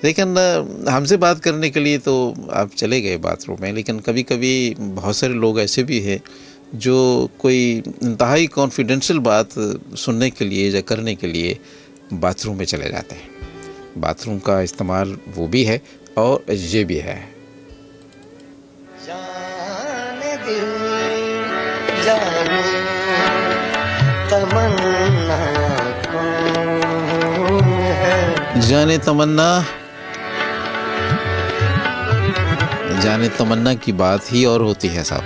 [SPEAKER 6] लेकिन हमसे बात करने के लिए तो आप चले गए बाथरूम में, लेकिन कभी कभी बहुत सारे लोग ऐसे भी हैं जो कोई इंतहाई कॉन्फिडेंशियल बात सुनने के लिए या करने के लिए बाथरूम में चले जाते हैं। बाथरूम का इस्तेमाल वो भी है और ये भी है। जाने तमन्ना, जाने तमन्ना की बात ही और होती है साहब।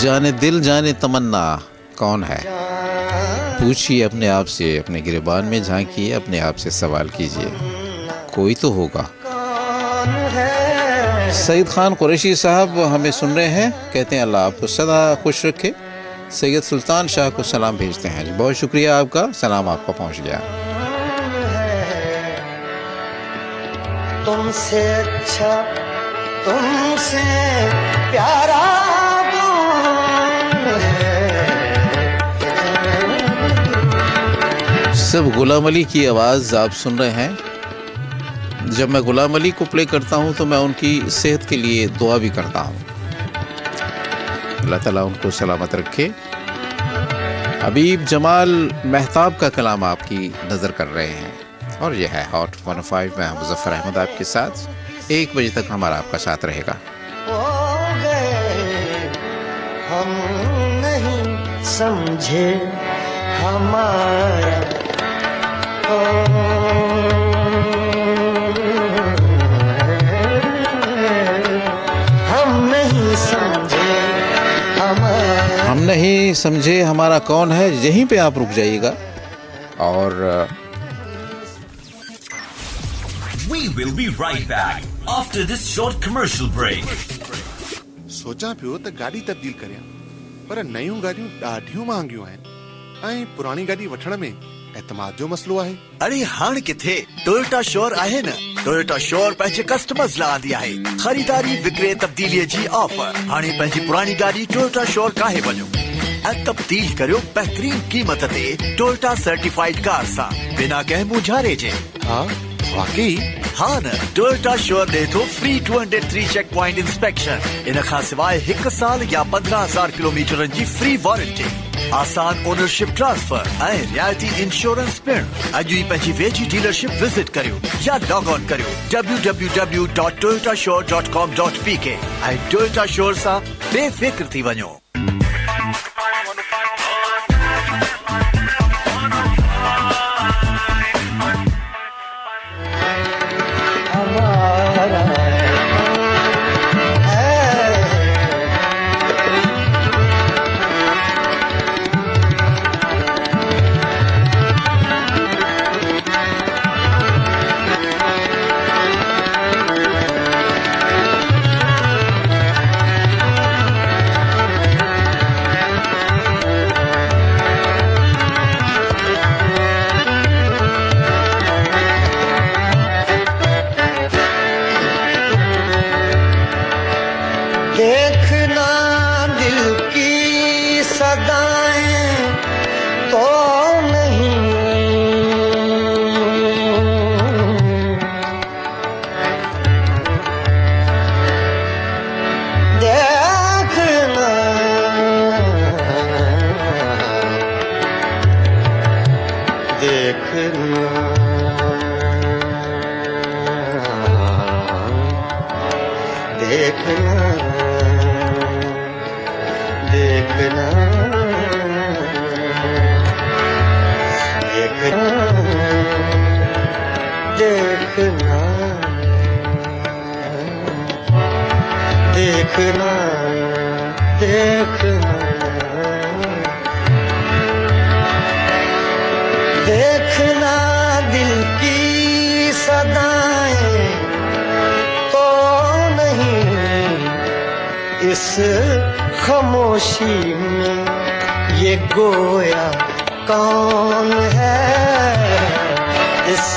[SPEAKER 6] जाने दिल जाने तमन्ना कौन है, पूछिए अपने आप से, अपने गिरबान में झांकिए, अपने आप से सवाल कीजिए, कोई तो होगा। सईद खान कुरैशी साहब हमें सुन रहे हैं, कहते हैं अल्लाह आपको सदा खुश रखे। सैयद सुल्तान शाह को सलाम भेजते हैं जी, बहुत शुक्रिया आपका, सलाम आपका पहुंच गया।
[SPEAKER 15] तुमसे अच्छा तुमसे प्यारा
[SPEAKER 6] सब गुलाम अली की आवाज़ आप सुन रहे हैं। जब मैं गुलाम अली को प्ले करता हूं तो मैं उनकी सेहत के लिए दुआ भी करता हूं, अल्लाह ताला उनको सलामत रखे। हबीब जमाल मेहताब का कलाम आपकी नज़र कर रहे हैं और यह है हॉट 105 में मुज़फ़्फ़र अहमद आपके साथ। 1 बजे तक हमारा आपका साथ रहेगा।
[SPEAKER 15] हो गए हम नहीं समझे हमारा
[SPEAKER 6] हम नहीं समझे हमारा कौन है। यहीं पे आप रुक जाइएगा और
[SPEAKER 16] We will be right back after this short commercial break.
[SPEAKER 17] सोचा पियो त गाड़ी तब्दील करियां, पर नयूं गाड़ियूं ॾाढियूं महांगियूं आहिनि ऐं पुराणी गाड़ी वठण में एतमाद जो मसलो आहे।
[SPEAKER 18] अरे हाण किथे टोयोटा श्योर आहे न। टोयोटा श्योर पंहिंजे कस्टमर्स लाइ आंदी आहे खरीदारी विक्रे तब्दीलीअ जी ऑफर। हाणे पंहिंजी पुराणी गाॾी टोयोटा श्योर काहे वञो ऐं तब्दील करियो बहितरीन क़ीमत ते टोयोटा सर्टिफाइड कार सां बिना कंहिं मुझारे जे।
[SPEAKER 17] हाँ वाकई?
[SPEAKER 18] हाँ न, टोयोटा श्योर ॾे थो फ्री 203 चेक पॉइंट इंस्पेक्शन। इन खां सवाइ 1 साल या 15,000 किलोमीटरनि जी फ्री वारंटी, आसान ओनरशिप ट्रांसफर ऐं रियायती इंश्योरेंस पिण। अॼु ई पंहिंजी वेझी डीलरशिप विजिट करियो या लॉग ऑन करियो www.toyotashore.com.pk ऐं टोयोटा श्योर सां बेफिक्र थी वञो।
[SPEAKER 15] देखना दिल की सदाएं तो नहीं, देखना देखना देखना देखना देखना देखना देखना देखना दिल की इस खामोशी में ये गोया कौन है, इस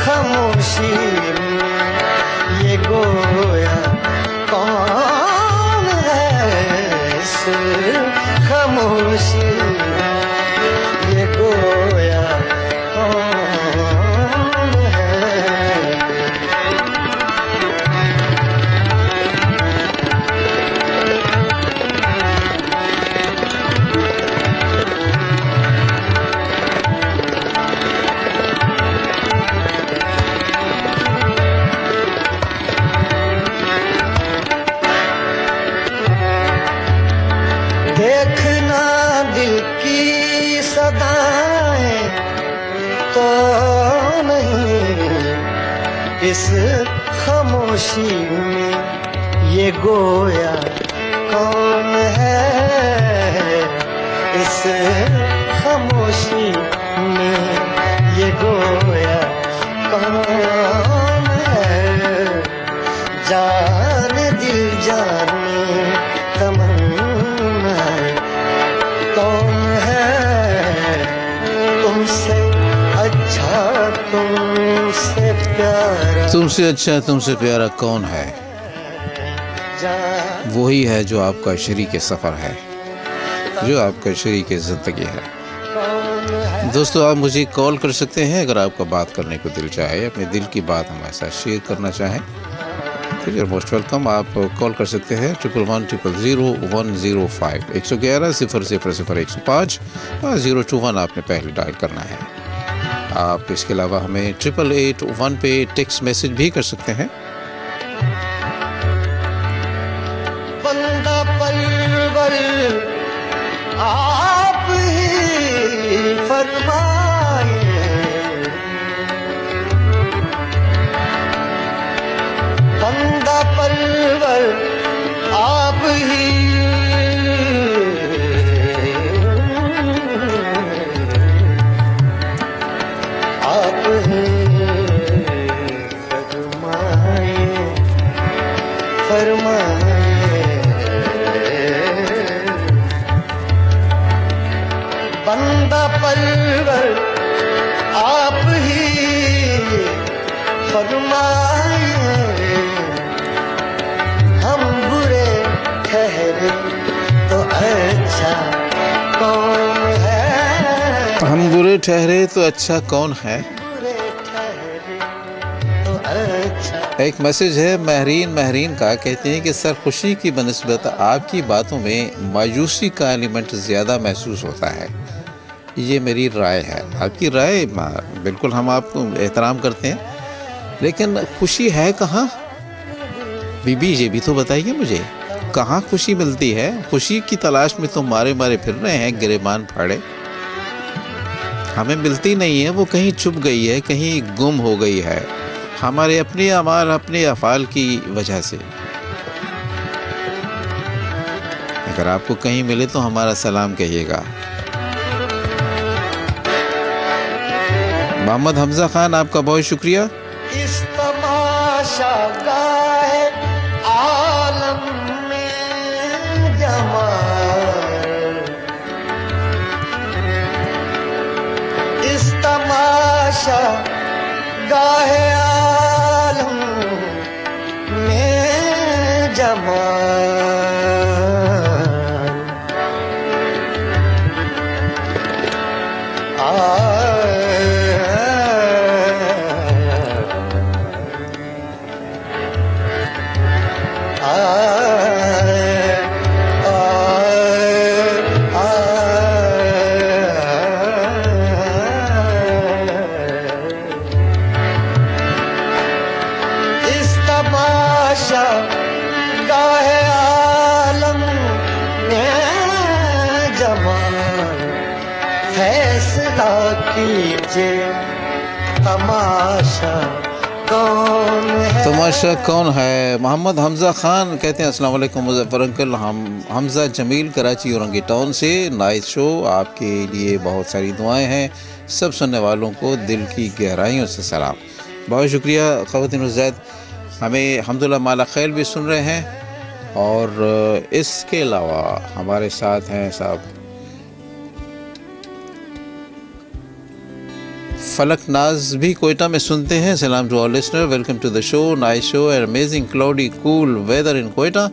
[SPEAKER 15] खामोशी में ये गोया कौन है, इस खामोशी में ये गोया कौन देखना दिल की सदाएं तो नहीं, इस खामोशी में ये गोया कौन है, इस खामोशी में ये गोया कौन है, जाने दिल जाने तमन्ना कौन है, तुमसे अच्छा तुमसे प्यारा,
[SPEAKER 6] तुमसे अच्छा तुमसे प्यारा कौन है, वही है जो आपका शरीक सफ़र है, जो आपका शरीक ज़िंदगी है। दोस्तों आप मुझे कॉल कर सकते हैं अगर आपका बात करने को दिल चाहे, अपने दिल की बात हमारे साथ शेयर करना चाहें तो यू आर मोस्ट वेलकम। आप कॉल कर सकते हैं 11100105 111-000105 और 021 आपने पहले डायल करना है। आप इसके अलावा हमें 8881 पे टेक्स्ट मैसेज भी कर सकते हैं।
[SPEAKER 15] बंदा परवर आप ही फरमाए, बंदा परवर आप ही फरमाए, बंदा परवर आप ही फरमाए, हम बुरे ठहरे तो अच्छा कौन है,
[SPEAKER 6] हम बुरे ठहरे तो अच्छा कौन है। एक मैसेज है महरीन का, कहते हैं कि सर खुशी की बनिस्बत आपकी बातों में मायूसी का एलिमेंट ज़्यादा महसूस होता है, ये मेरी राय है। आपकी राय बिल्कुल हम आपको एहतराम करते हैं, लेकिन खुशी है कहाँ बीबी, ये भी तो बताइए मुझे, कहाँ खुशी मिलती है। खुशी की तलाश में तो मारे फिर रहे हैं गिरेबान फाड़े, हमें मिलती नहीं है, वो कहीं छुप गई है, कहीं गुम हो गई है हमारे अपने अमाल अपने अफ़ाल की वजह से। अगर आपको कहीं मिले तो हमारा सलाम कहिएगा। मोहम्मद हमजा खान आपका बहुत शुक्रिया।
[SPEAKER 15] इस तमाशा गाए आलम में जमाल, इस तमाशा गाए आलम में जमाल,
[SPEAKER 6] तमाशा कौन है। मोहम्मद हमजा खान कहते हैं अस्सलाम वालेकुम मुज़फ़्फ़र अंकल, हम हमजा जमील कराची औरंगी टाउन से, नाइस शो, आपके लिए बहुत सारी दुआएं हैं, सब सुनने वालों को दिल की गहराइयों से सलाम। बहुत शुक्रिया ख़वातीन हज़रात, हमें अल्हम्दुलिल्लाह माला खैल भी सुन रहे हैं और इसके अलावा हमारे साथ हैं साहब फलक नाज भी कोयटा में सुनते हैं। सलाम to all listener, welcome to the show, nice show and amazing cloudy cool weather in Quetta.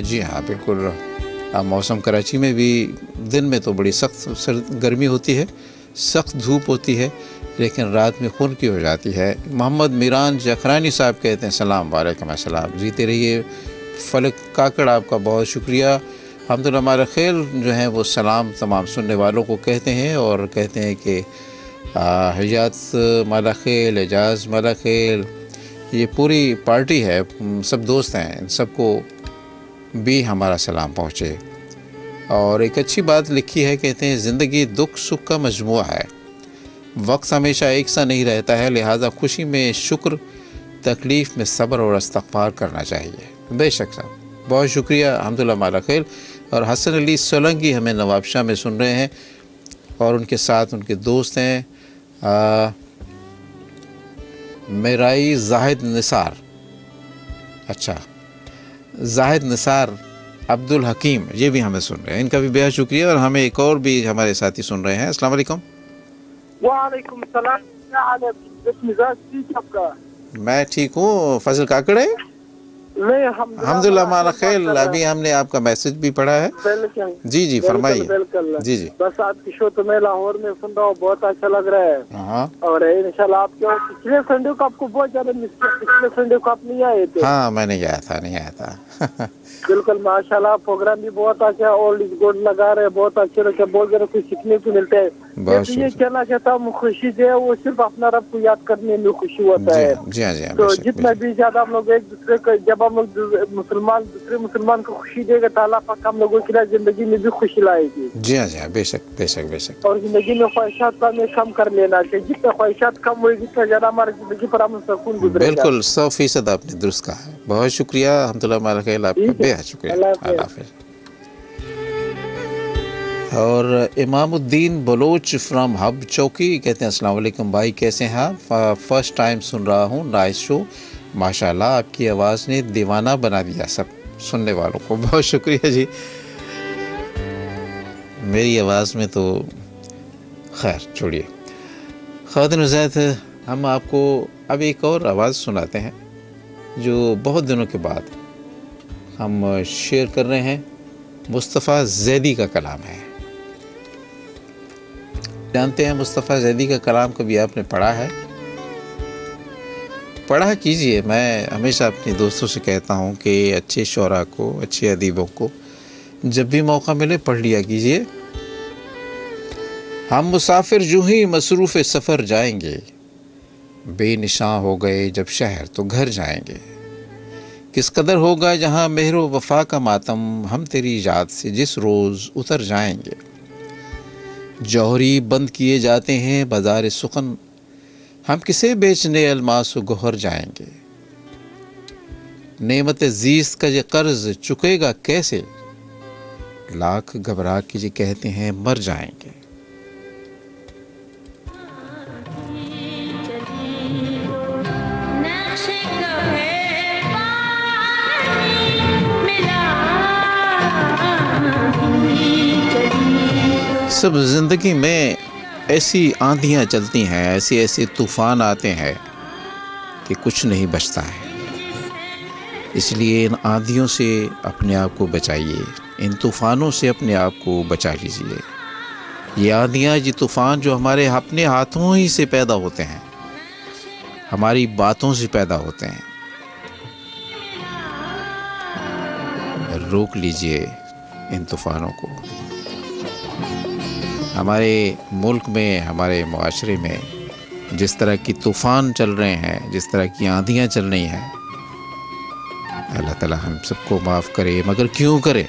[SPEAKER 6] जी हाँ बिल्कुल, मौसम कराची में भी दिन में तो बड़ी सख्त गर्मी होती है, सख्त धूप होती है, लेकिन रात में खून की हो जाती है। मोहम्मद मीरान जखरानी साहब कहते हैं सलाम, वालेकुम अस्सलाम, जीते रहिए। फलक काकड़ आपका बहुत शुक्रिया। अल्हम्दुलिल्लाह हमारा खेल जो है वो सलाम तमाम सुनने वालों को कहते हैं और कहते हैं कि हिजात माला खेल, एजाज माला खेल, ये पूरी पार्टी है, सब दोस्त हैं, इन सबको भी हमारा सलाम पहुँचे। और एक अच्छी बात लिखी है, कहते हैं ज़िंदगी दुख सुख का मजमुआ है, वक्त हमेशा एक सा नहीं रहता है, लिहाजा खुशी में शुक्र, तकलीफ़ में सब्र और इस्तग़फ़ार करना चाहिए। बेशक साहब, बहुत शुक्रिया, अल्हम्दुलिल्लाह माला खैर। और हसन अली सोलंकी हमें नवाबशाह में सुन रहे हैं और उनके साथ उनके दोस्त हैं मेराई जाहिद निसार, अच्छा जाहिद निसार अब्दुल हकीम, ये भी हमें सुन रहे हैं, इनका भी बेहद शुक्रिया। और हमें एक और भी हमारे साथी सुन रहे हैं। अस्सलाम वालेकुम।
[SPEAKER 19] वालेकुम सलाम, क्या हाल है? मिजाज ठीक आपका?
[SPEAKER 6] मैं ठीक हूँ। फजल काकड़ है?
[SPEAKER 19] नहीं,
[SPEAKER 6] अल्हम्दुलिल्लाह माला खैर। अभी हमने आपका मैसेज भी पढ़ा है। जी जी फरमाइए। जी जी,
[SPEAKER 19] बस आपकी शो तो मैं लाहौर में सुन रहा हूँ, बहुत अच्छा लग रहा है।
[SPEAKER 6] हाँ,
[SPEAKER 19] और इंशाल्लाह आपके पिछले संडे को आपको बहुत ज्यादा मिस किया, पिछले संडे को आप नहीं आए थे।
[SPEAKER 6] हाँ मैं नहीं आया था
[SPEAKER 19] बिल्कुल माशाल्लाह, प्रोग्राम भी बहुत अच्छा, ओल्ड इज गोल्ड लगा रहे, बहुत अच्छे लगे, बहुत ज्यादा कुछ सीखने को मिलता है। ये कहना चाहता हूँ, खुशी जो है वो सिर्फ अपना रब को याद करने में खुशी होता है।
[SPEAKER 6] जी हाँ,
[SPEAKER 19] तो जितना भी ज्यादा हम लोग एक दूसरे को, जब हम लोग मुसलमान दूसरे मुसलमान को खुशी देगा तो अल्लाह पाक हम लोगों की जिंदगी में भी खुशी लाएगी।
[SPEAKER 6] जी हाँ, बेशक बेशक बेशक।
[SPEAKER 19] और जिंदगी में ख्वाहिशात का हमें कम कर लेना चाहिए, जितना ख्वाहिशात कम होगी जितना ज्यादा हमारी जिंदगी पर हम सुकून गुजरेगा।
[SPEAKER 6] बिल्कुल 100% आपने दुरुस्त कहा है। बहुत शुक्रिया, अल्हम्दुलिल्लाह माला खैर, आपका बेहद शुक्रिया। अल्लाह हाफ़िज़। और इमामुद्दीन बलोच फ्रॉम हब चौकी कहते हैं अस्सलाम वालेकुम भाई, कैसे हैं आप? फर्स्ट टाइम सुन रहा हूँ, नाइस शो, माशाल्लाह आपकी आवाज़ ने दीवाना बना दिया सब सुनने वालों को। बहुत शुक्रिया जी। मेरी आवाज़ में तो खैर छोड़िए। ख़वातीन हज़रात, हम आपको अब एक और आवाज़ सुनाते हैं जो बहुत दिनों के बाद हम शेयर कर रहे हैं। मुस्तफ़ा ज़ैदी का कलाम है। जानते हैं मुस्तफ़ा ज़ैदी का कलाम कभी आपने पढ़ा है? पढ़ा कीजिए। मैं हमेशा अपने दोस्तों से कहता हूँ कि अच्छे शोरा को, अच्छे अदीबों को जब भी मौका मिले पढ़ लिया कीजिए। हम मुसाफिर यूं ही मसरूफ़ सफ़र जाएंगे, बेनिशां हो गए जब शहर तो घर जाएंगे। किस कदर होगा जहाँ मेहर वफ़ा का मातम, हम तेरी याद से जिस रोज़ उतर जाएंगे। जौहरी बंद किए जाते हैं बाज़ार सुखन, हम किसे बेचने अलमास गोहर जाएंगे। नेमत ज़ीस्त का ये कर्ज चुकेगा कैसे, लाख घबरा के ये कहते हैं मर जाएंगे। सब ज़िंदगी में ऐसी आंधियाँ चलती हैं, ऐसे ऐसे तूफ़ान आते हैं कि कुछ नहीं बचता है। इसलिए इन आंधियों से अपने आप को बचाइए, इन तूफ़ानों से अपने आप को बचा लीजिए। ये आंधियाँ, ये तूफ़ान जो हमारे अपने हाथों ही से पैदा होते हैं, हमारी बातों से पैदा होते हैं। रोक लीजिए इन तूफ़ानों को। हमारे मुल्क में, हमारे मुआशरे में जिस तरह की तूफ़ान चल रहे हैं, जिस तरह की आंधियाँ चल रही हैं, अल्लाह ताला हम सबको माफ़ करे, मगर क्यों करे?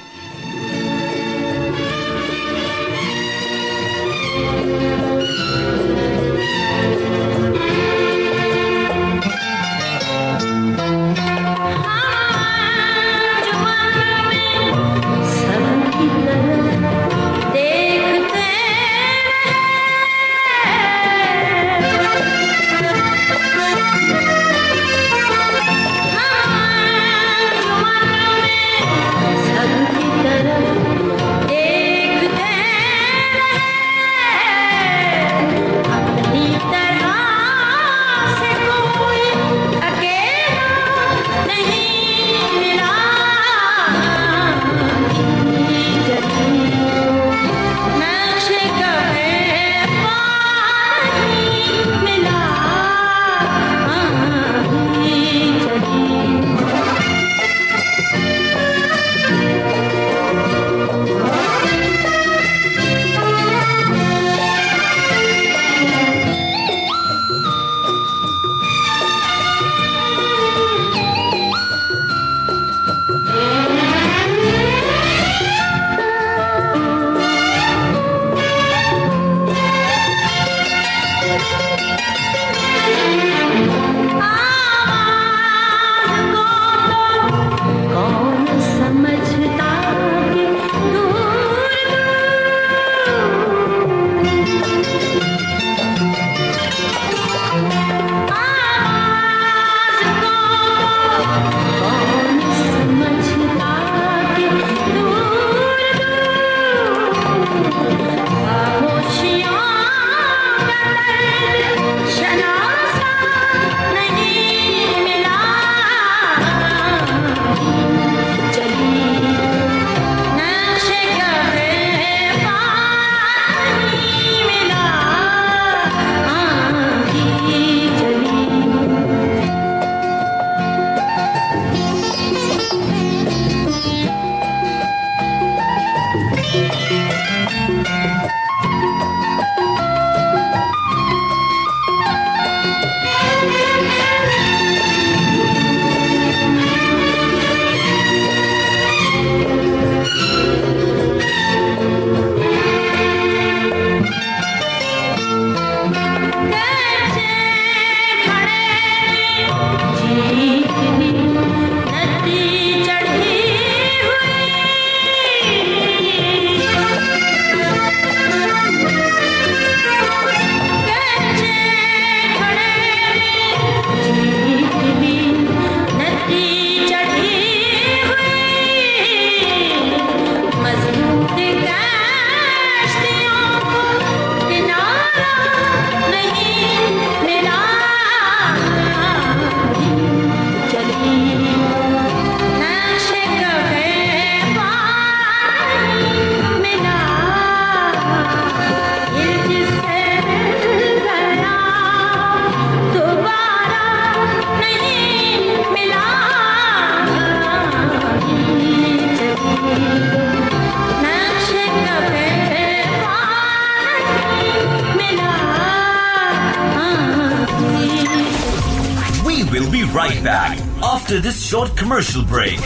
[SPEAKER 16] after this short commercial break.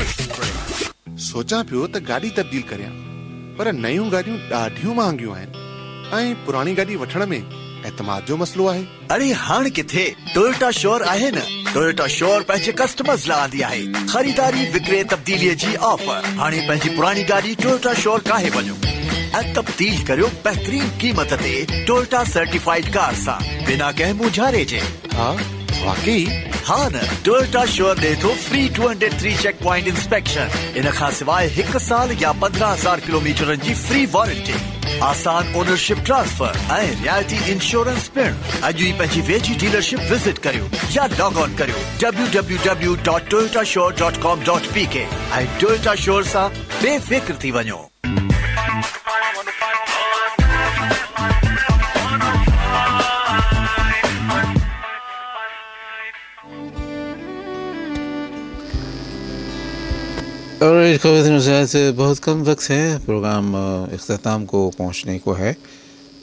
[SPEAKER 17] सोचा पियो त गाड़ी तब्दील करियां पर नयूं गाड़ियूं ॾाढियूं महांगियूं आहिनि ऐं पुराणी गाड़ी वठण में एतमाद जो मसलो आहे।
[SPEAKER 18] अरे हाण किथे टोयोटा श्योर आहे न। टोयोटा श्योर पंहिंजे कस्टमर्स लाइ आंदी आहे ख़रीदारी विक्रे तब्दीलीअ जी ऑफर। हाणे पंहिंजी पुराणी गाॾी टोयोटा श्योर काहे वञो ऐं तब्दील करियो बहितरीन क़ीमत ते टोयोटा सर्टिफाइड कार सां बिना कंहिं मुझारे जे।
[SPEAKER 17] हाँ वाकई
[SPEAKER 18] हाँ न। टोयोटा श्योर ॾे थो फ्री 203 चेक पॉइंट इंस्पेक्शन। इन खां सवाइ 1 साल या 15,000 किलोमीटरनि जी फ्री वारंटी, आसान ओनरशिप ट्रांसफर ऐं रियायती इंश्योरेंस पिण। अॼु ई पंहिंजी वेझी डीलरशिप विजिट करियो या लॉग ऑन करियो www.toyotashore.com.pk ऐं टोयोटा श्योर सां बेफिक्र थी वञो।
[SPEAKER 6] और बहुत कम वक्त है, प्रोग्राम इख्तिताम को पहुंचने को है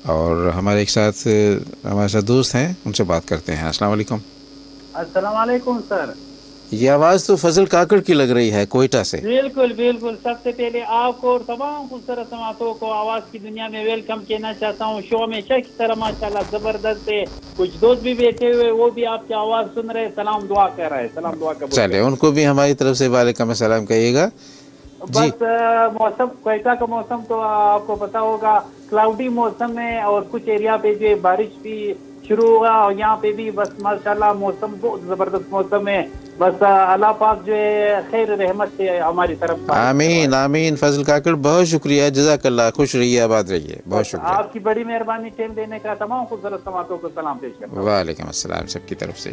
[SPEAKER 6] और हमारे साथ दोस्त हैं, उनसे बात करते हैं। अस्सलाम वालेकुम।
[SPEAKER 20] अस्सलाम वालेकुम सर।
[SPEAKER 6] ये आवाज़ तो फजल काकड़ की लग रही है कोयटा से।
[SPEAKER 20] बिल्कुल बिल्कुल। सबसे पहले आपको और तमाम खूबसूरत समातों को आवाज़ की दुनिया में वेलकम कहना चाहता हूँ। शो में की तरह माशाल्लाह ज़बरदस्त है। कुछ दोस्त भी बैठे हुए वो भी आपकी आवाज़ सुन रहे, सलाम दुआ कर रहे हैं। सलाम दुआ कर
[SPEAKER 6] चले, उनको भी हमारी तरफ से वालेकुम सलाम कहिएगा।
[SPEAKER 20] बस मौसम कोयटा का मौसम तो आपको पता होगा क्लाउडी मौसम है और कुछ एरिया पे जो बारिश भी शुरू हुआ और यहाँ पे भी बस माशाल्लाह मौसम बहुत जबरदस्त मौसम है। बस अल्लाह पाक जो है खैर रहमत से हमारी तरफ।
[SPEAKER 6] आमीन आमीन। फजल काकड़ बहुत शुक्रिया, जज़ाकल्लाह। खुश रहिए, आबाद रहिए, बहुत शुक्रिया।
[SPEAKER 20] आपकी बड़ी मेहरबानी टाइम देने का। तमाम खूबसूरत समातों को सलाम पेश करता हूं।
[SPEAKER 6] वालेकुम अस्सलाम सबकी तरफ से।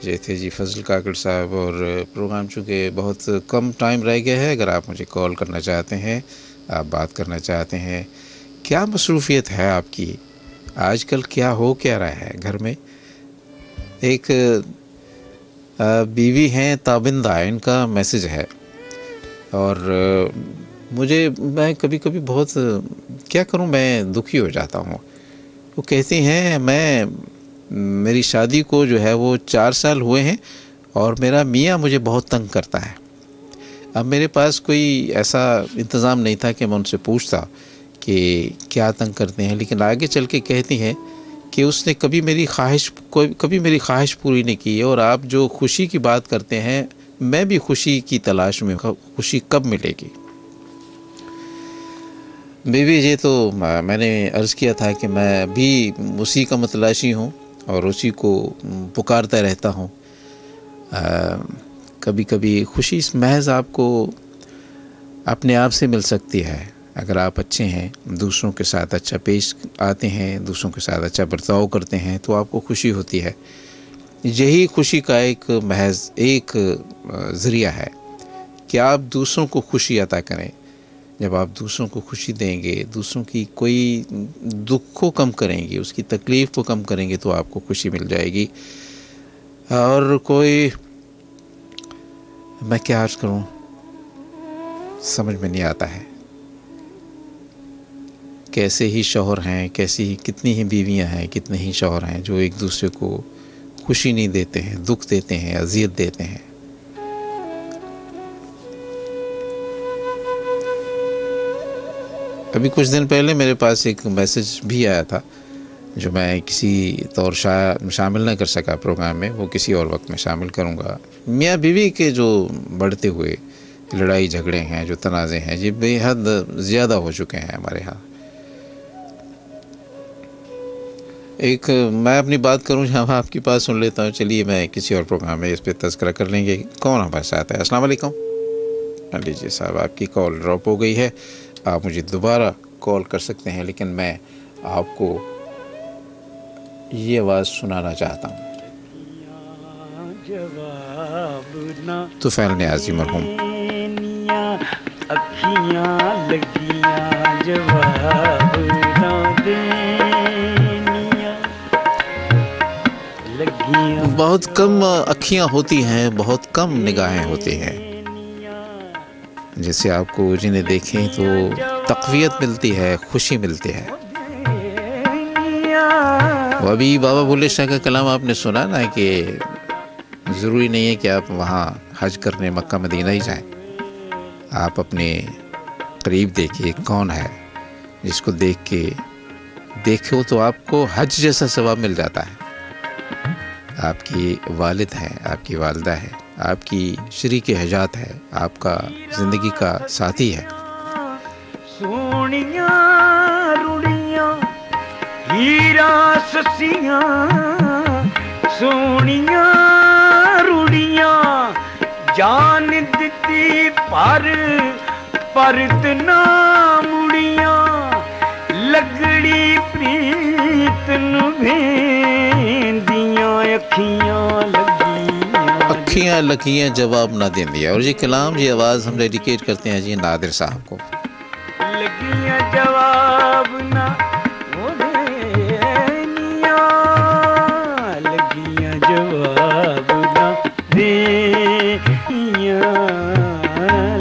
[SPEAKER 6] ये थे जी फजल काकड़ साहब। और प्रोग्राम चूँकि बहुत कम टाइम रह गया है, अगर आप मुझे कॉल करना चाहते हैं, आप बात करना चाहते हैं, क्या मसरूफियत है आपकी, आजकल क्या हो क्या रहा है घर में। एक बीवी हैं ताबिंदा, इनका मैसेज है और मैं कभी कभी बहुत क्या करूं, मैं दुखी हो जाता हूं। वो कहती हैं मेरी शादी को जो है वो 4 साल हुए हैं और मेरा मियाँ मुझे बहुत तंग करता है। अब मेरे पास कोई ऐसा इंतज़ाम नहीं था कि मैं उनसे पूछता कि क्या तंग करते हैं, लेकिन आगे चल के कहती हैं कि उसने कभी मेरी ख्वाहिश पूरी नहीं की है और आप जो खुशी की बात करते हैं, मैं भी खुशी की तलाश में, खुशी कब मिलेगी। बेबी ये तो मैंने अर्ज़ किया था कि मैं भी उसी का मतलाशी हूँ और उसी को पुकारता रहता हूँ। कभी कभी खुशी महज आपको अपने आप से मिल सकती है। अगर आप अच्छे हैं, दूसरों के साथ अच्छा पेश आते हैं, दूसरों के साथ अच्छा बर्ताव करते हैं, तो आपको खुशी होती है। यही खुशी का महज एक ज़रिया है कि आप दूसरों को खुशी अता करें। जब आप दूसरों को खुशी देंगे, दूसरों की कोई दुख को कम करेंगे, उसकी तकलीफ़ को कम करेंगे, तो आपको खुशी मिल जाएगी। और कोई मैं क्या अर्ज़ करूं, समझ में नहीं आता है। कैसे ही शौहर हैं, कितनी ही बीवियां हैं, कितने ही शौहर हैं जो एक दूसरे को खुशी नहीं देते हैं, दुख देते हैं, अज़ियत देते हैं। अभी कुछ दिन पहले मेरे पास एक मैसेज भी आया था जो मैं किसी तौर शामिल न कर सका प्रोग्राम में, वो किसी और वक्त में शामिल करूँगा। मियाँ बीवी के जो बढ़ते हुए लड़ाई झगड़े हैं, जो तनाज़े हैं, ये बेहद ज़्यादा हो चुके हैं हमारे यहाँ। मैं अपनी बात करूँ जहाँ आपकी बात सुन लेता हूँ। चलिए मैं किसी और प्रोग्राम में इस पर तज़किरा कर लेंगे। कौन हमारे साथ है? अस्सलाम वालेकुम। लीजिए साहब, आपकी कॉल ड्रॉप हो गई है। आप मुझे दोबारा कॉल कर सकते हैं, लेकिन मैं आपको ये आवाज़ सुनाना चाहता हूँ। तुफैल नियाज़ी मरहूम। बहुत कम अखियाँ होती हैं, बहुत कम निगाहें होती हैं, जैसे आपको जिन्हें देखें तो तक़वियत मिलती है, खुशी मिलती है। वो अभी बाबा बुल्ले शाह का कलाम आपने सुना ना कि ज़रूरी नहीं है कि आप वहाँ हज करने मक्का मदीना ही जाएं। आप अपने करीब देखिए कौन है जिसको देखो तो आपको हज जैसा सवाब मिल जाता है। आपकी वालिद है, आपकी वालिदा है, आपकी शरीक हयात है, आपका ज़िंदगी का साथी है।
[SPEAKER 21] सोनिया रुड़ियाँ हीरा ससियाँ, सोनिया रुड़ियाँ जान दिती परत ना मुड़ियाँ, लगड़ी प्रीत नूं भेंदियां अखियां लगियां जवाब ना देंदियां। और ये कलाम ये आवाज़ हम डेडिकेट करते हैं जी नादिर साहब को। लगियां जवाब ना देनियां, लगियां जवाब ना देनियां,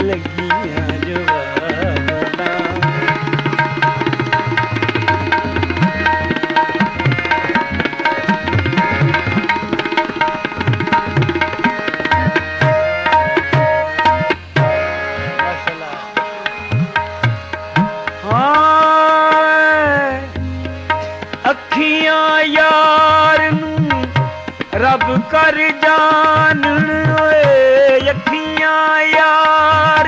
[SPEAKER 21] लगियां जवाब ना। रब कर जानन ओए अखियां यार,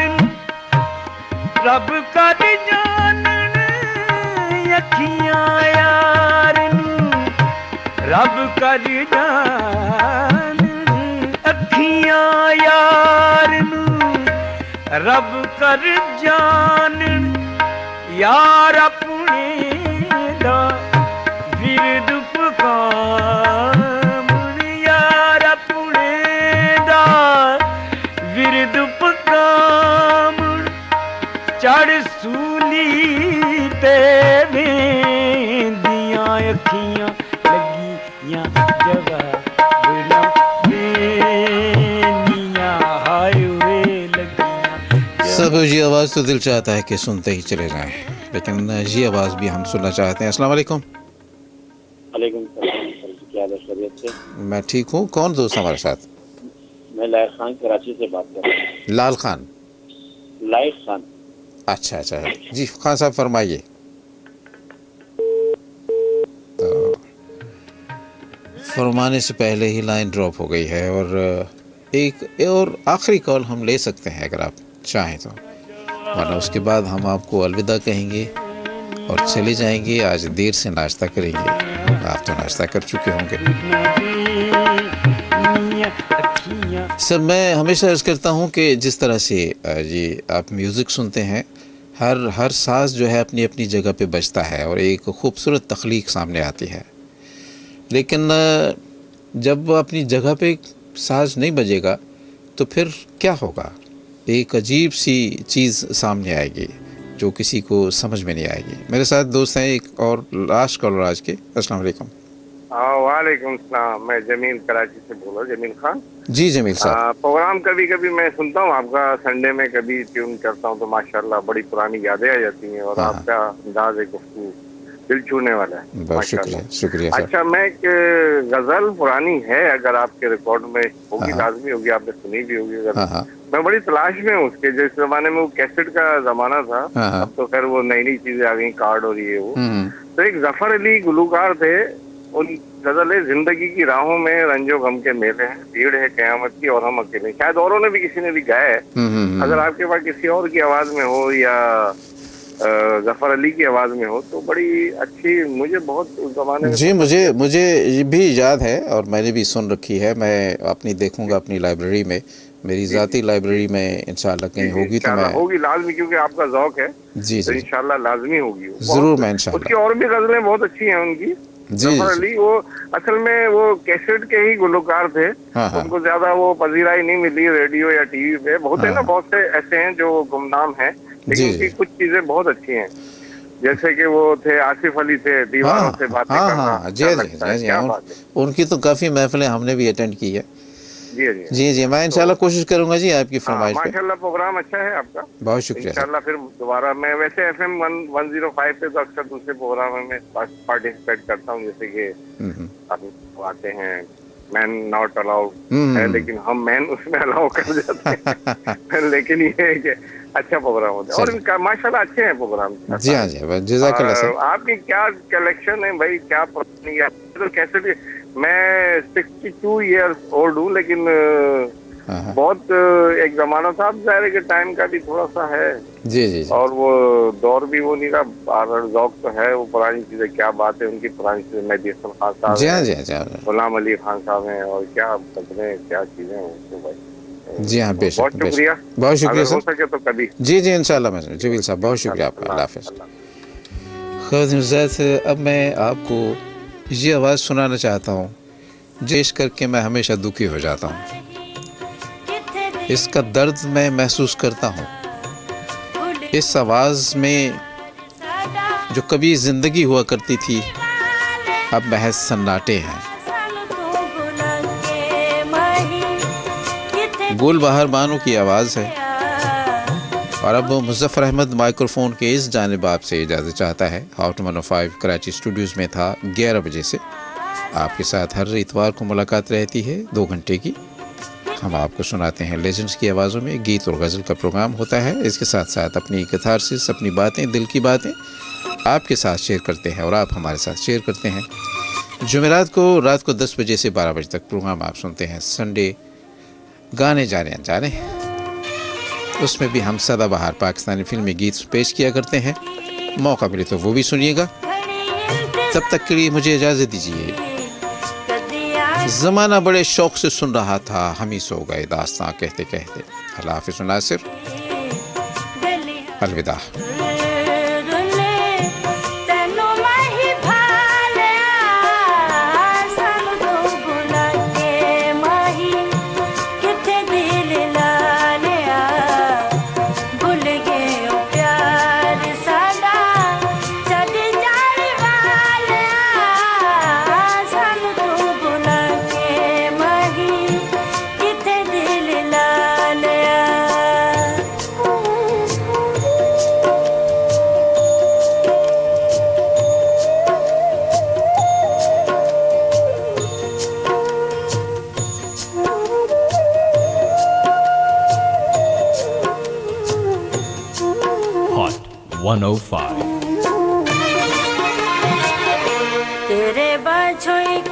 [SPEAKER 21] रब कर जानन अखियां यार, रब कर जानन अखियां यार, रब कर जानन यार अपने दा विरद पुकार, विरद पकाम चढ़ सूली ते वेंदियां अखियां लगियां जवाब ना देनियां, हाय वे लगियां। सब ये आवाज़ तो दिल चाहता है कि सुनते ही चले जाएं, लेकिन ये आवाज़ भी हम सुनना चाहते हैं। अस्सलाम वालेकुम।
[SPEAKER 22] वालेकुम सलाम, क्या हाल है, खैरियत से?
[SPEAKER 6] मैं ठीक हूँ। कौन दोस्त हमारे साथ?
[SPEAKER 22] मैं लायक खान कराची से बात कर रहा हूँ।
[SPEAKER 6] लाल खान?
[SPEAKER 22] लायक खान।
[SPEAKER 6] अच्छा अच्छा जी, खान साहब फरमाइए। तो फरमाने से पहले ही लाइन ड्रॉप हो गई है, और एक और आखिरी कॉल हम ले सकते हैं अगर आप चाहें तो, वरना उसके बाद हम आपको अलविदा कहेंगे और चले जाएंगे। आज देर से नाश्ता करेंगे, आप तो नाश्ता कर चुके होंगे। सर मैं हमेशा अर्ज़ करता हूँ कि जिस तरह से जी आप म्यूज़िक सुनते हैं, हर साज़ जो है अपनी अपनी जगह पे बजता है और एक ख़ूबसूरत तख्लीक सामने आती है, लेकिन जब अपनी जगह पे साज़ नहीं बजेगा तो फिर क्या होगा? एक अजीब सी चीज़ सामने आएगी जो किसी को समझ में नहीं आएगी। मेरे साथ दोस्त हैं एक और लास्ट कॉलर आज के। अस्सलाम वालेकुम।
[SPEAKER 23] वालेकुम सलाम, मैं जमील कराची से बोल रहा हूँ, जमील खान।
[SPEAKER 6] जी जमील साहब।
[SPEAKER 23] प्रोग्राम कभी कभी मैं सुनता हूँ आपका, संडे में कभी ट्यून करता हूँ तो माशाल्लाह बड़ी पुरानी यादें आ जाती हैं, और आपका अंदाज गुफ्तगू दिल छूने वाला है।
[SPEAKER 6] बहुत शुक्रिया शुक्रिया सर।
[SPEAKER 23] अच्छा, मैं एक गजल पुरानी है, अगर आपके रिकॉर्ड में होगी, लाजमी होगी, आपने सुनी भी होगी अगर। मैं बड़ी तलाश में हूँ उसके, जो इस जमाने में वो कैसेट का जमाना था, अब तो खैर वो नई नई चीजें आ गई, कार्ड और ये वो। तो एक जफर अली गुलूकार थे, उन गजल है, जिंदगी की राहों में रंजो गम के मेले हैं, भीड़ है कयामत की और हम अकेले। शायद औरों ने भी किसी ने भी गाया है, अगर आपके पास किसी और की आवाज में हो या जफर अली की आवाज में हो तो बड़ी अच्छी, मुझे बहुत उस जमाने में।
[SPEAKER 6] जी मुझे भी याद है और मैंने भी सुन रखी है। मैं अपनी देखूंगा अपनी लाइब्रेरी में, मेरी ज़ाती लाइब्रेरी में इंशाल्लाह कहीं होगी तो मैं
[SPEAKER 23] होगी लाजमी, क्योंकि आपका ज़ौक है।
[SPEAKER 6] जी
[SPEAKER 23] तो इंशाल्लाह लाजमी होगी
[SPEAKER 6] जरूर, मैं इंशाल्लाह।
[SPEAKER 23] उसकी और भी गजलें बहुत अच्छी हैं उनकी। जफर अली वो असल में वो कैसेट के ही गुलकार थे, उनको ज्यादा वो पजीराई नहीं मिली रेडियो या टीवी पे। बहुत है ना, बहुत से ऐसे हैं जो गुमनाम हैं, लेकिन उनकी कुछ चीजें बहुत अच्छी हैं, जैसे कि वो थे आसिफ अली थे, दीवारों से बातें करना।
[SPEAKER 6] उनकी तो काफी महफिलें हमने भी अटेंड की है। जी मैं इंशाल्लाह कोशिश करूंगा जी आपकी फरमाइश पे।
[SPEAKER 23] माशाल्लाह प्रोग्राम अच्छा है आपका,
[SPEAKER 6] बहुत शुक्रिया।
[SPEAKER 23] इंशाल्लाह फिर दोबारा मैं वैसे FM 105 पे तो अक्सर दूसरे प्रोग्राम में पार्टिसिपेट करता हूँ, जैसे कि आप आते हैं मैन नॉट अलाउड है, लेकिन हम मैन उसमें अलाउ कर जाते हैं। लेकिन ये है कि अच्छा प्रोग्राम होता है और इनका माशाल्लाह अच्छे हैं प्रोग्राम।
[SPEAKER 6] जी हाँ जी, जज़ाकल्लाह सर।
[SPEAKER 23] आपकी क्या कलेक्शन है भाई, क्या तो कैसे भी, मैं 62 ईयर्स ओल्ड हूँ, लेकिन बहुत एक जमाना था, अब जाहिर के टाइम का भी थोड़ा सा है।
[SPEAKER 6] जी जी जी।
[SPEAKER 23] और वो दौर भी वो नहीं रहा, जौक तो है, वो पुरानी चीजें, क्या बात है उनकी पुरानी चीजें, मेहदी हसन खान साहब,
[SPEAKER 6] जी हाँ जी हाँ,
[SPEAKER 23] गुलाम अली खान साहब हैं, और क्या सपने, क्या चीजें हैं भाई।
[SPEAKER 6] जी हाँ, बेशक,
[SPEAKER 23] बहुत शुक्रिया,
[SPEAKER 6] बहुत शुक्रिया सर।
[SPEAKER 23] हो सके तो कभी।
[SPEAKER 6] जी जी इंशाल्लाह मैं जमील साहब, बहुत शुक्रिया आपका, अल्लाह हाफ़िज़। ख़ैर, अब मैं आपको ये आवाज़ सुनाना चाहता हूँ जिस करके मैं हमेशा दुखी हो जाता हूँ। इसका दर्द मैं महसूस करता हूँ। इस आवाज़ में जो कभी ज़िंदगी हुआ करती थी, अब महज सन्नाटे हैं। गुलबहार बानो की आवाज़ है। और अब मुज़फ़्फ़र अहमद माइक्रोफोन के इस जानिब आपसे इजाज़त चाहता है। हॉट 105 कराची स्टूडियोज़ में था 11 बजे से आपके साथ हर इतवार को मुलाकात रहती है 2 घंटे की। हम आपको सुनाते हैं लेजेंड्स की आवाज़ों में गीत और गज़ल का प्रोग्राम होता है। इसके साथ साथ अपनी कैथारसिस, अपनी बातें, दिल की बातें आपके साथ शेयर करते हैं और आप हमारे साथ शेयर करते हैं। जुमेरात को रात को 10 बजे से 12 बजे तक प्रोग्राम आप सुनते हैं। संडे गाने जाने अनजाने, उसमें भी हम सदाबहार पाकिस्तानी फिल्मी गीत पेश किया करते हैं। मौका मिले तो वो भी सुनिएगा। तब तक के लिए मुझे इजाज़त दीजिए। ज़माना बड़े शौक़ से सुन रहा था, हम ही सो गए दास्तां कहते कहते। अल्लाह हाफ़िज़ नासिर, अलविदा।
[SPEAKER 10] Hot 105.
[SPEAKER 5] तेरे बाझो एक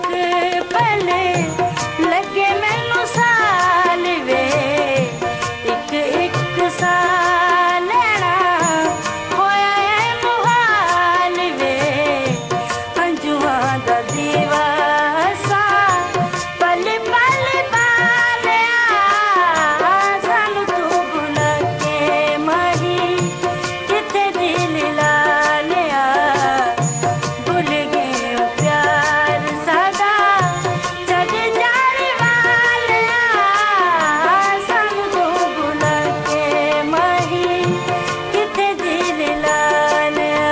[SPEAKER 5] पल लगे मैनू साल वे, एक एक साल लेना होया है मुहाल वे। अंजुआं दा दीवा सा पल पल बालिया, सानू तू बुला के माही किथे दिल ला लिया। भुल गए ओ प्यार सादा जग जाने वालिया, सानू तू बुला के माही किथे दिल ला लिया।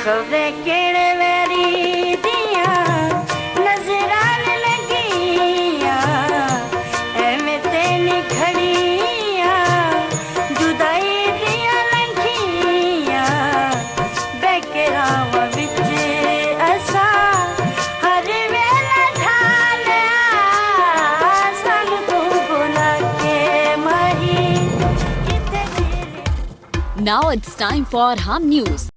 [SPEAKER 5] खबरें केड़े वेरी दिया नजरान लगिया, एवें तेनी घड़िया जुदाई दिया लंघिया। बेकरावा विच असा हर वेला ढालिया, सानू तू बुला के माही किथे दिल।
[SPEAKER 1] Now it's time for Hum News.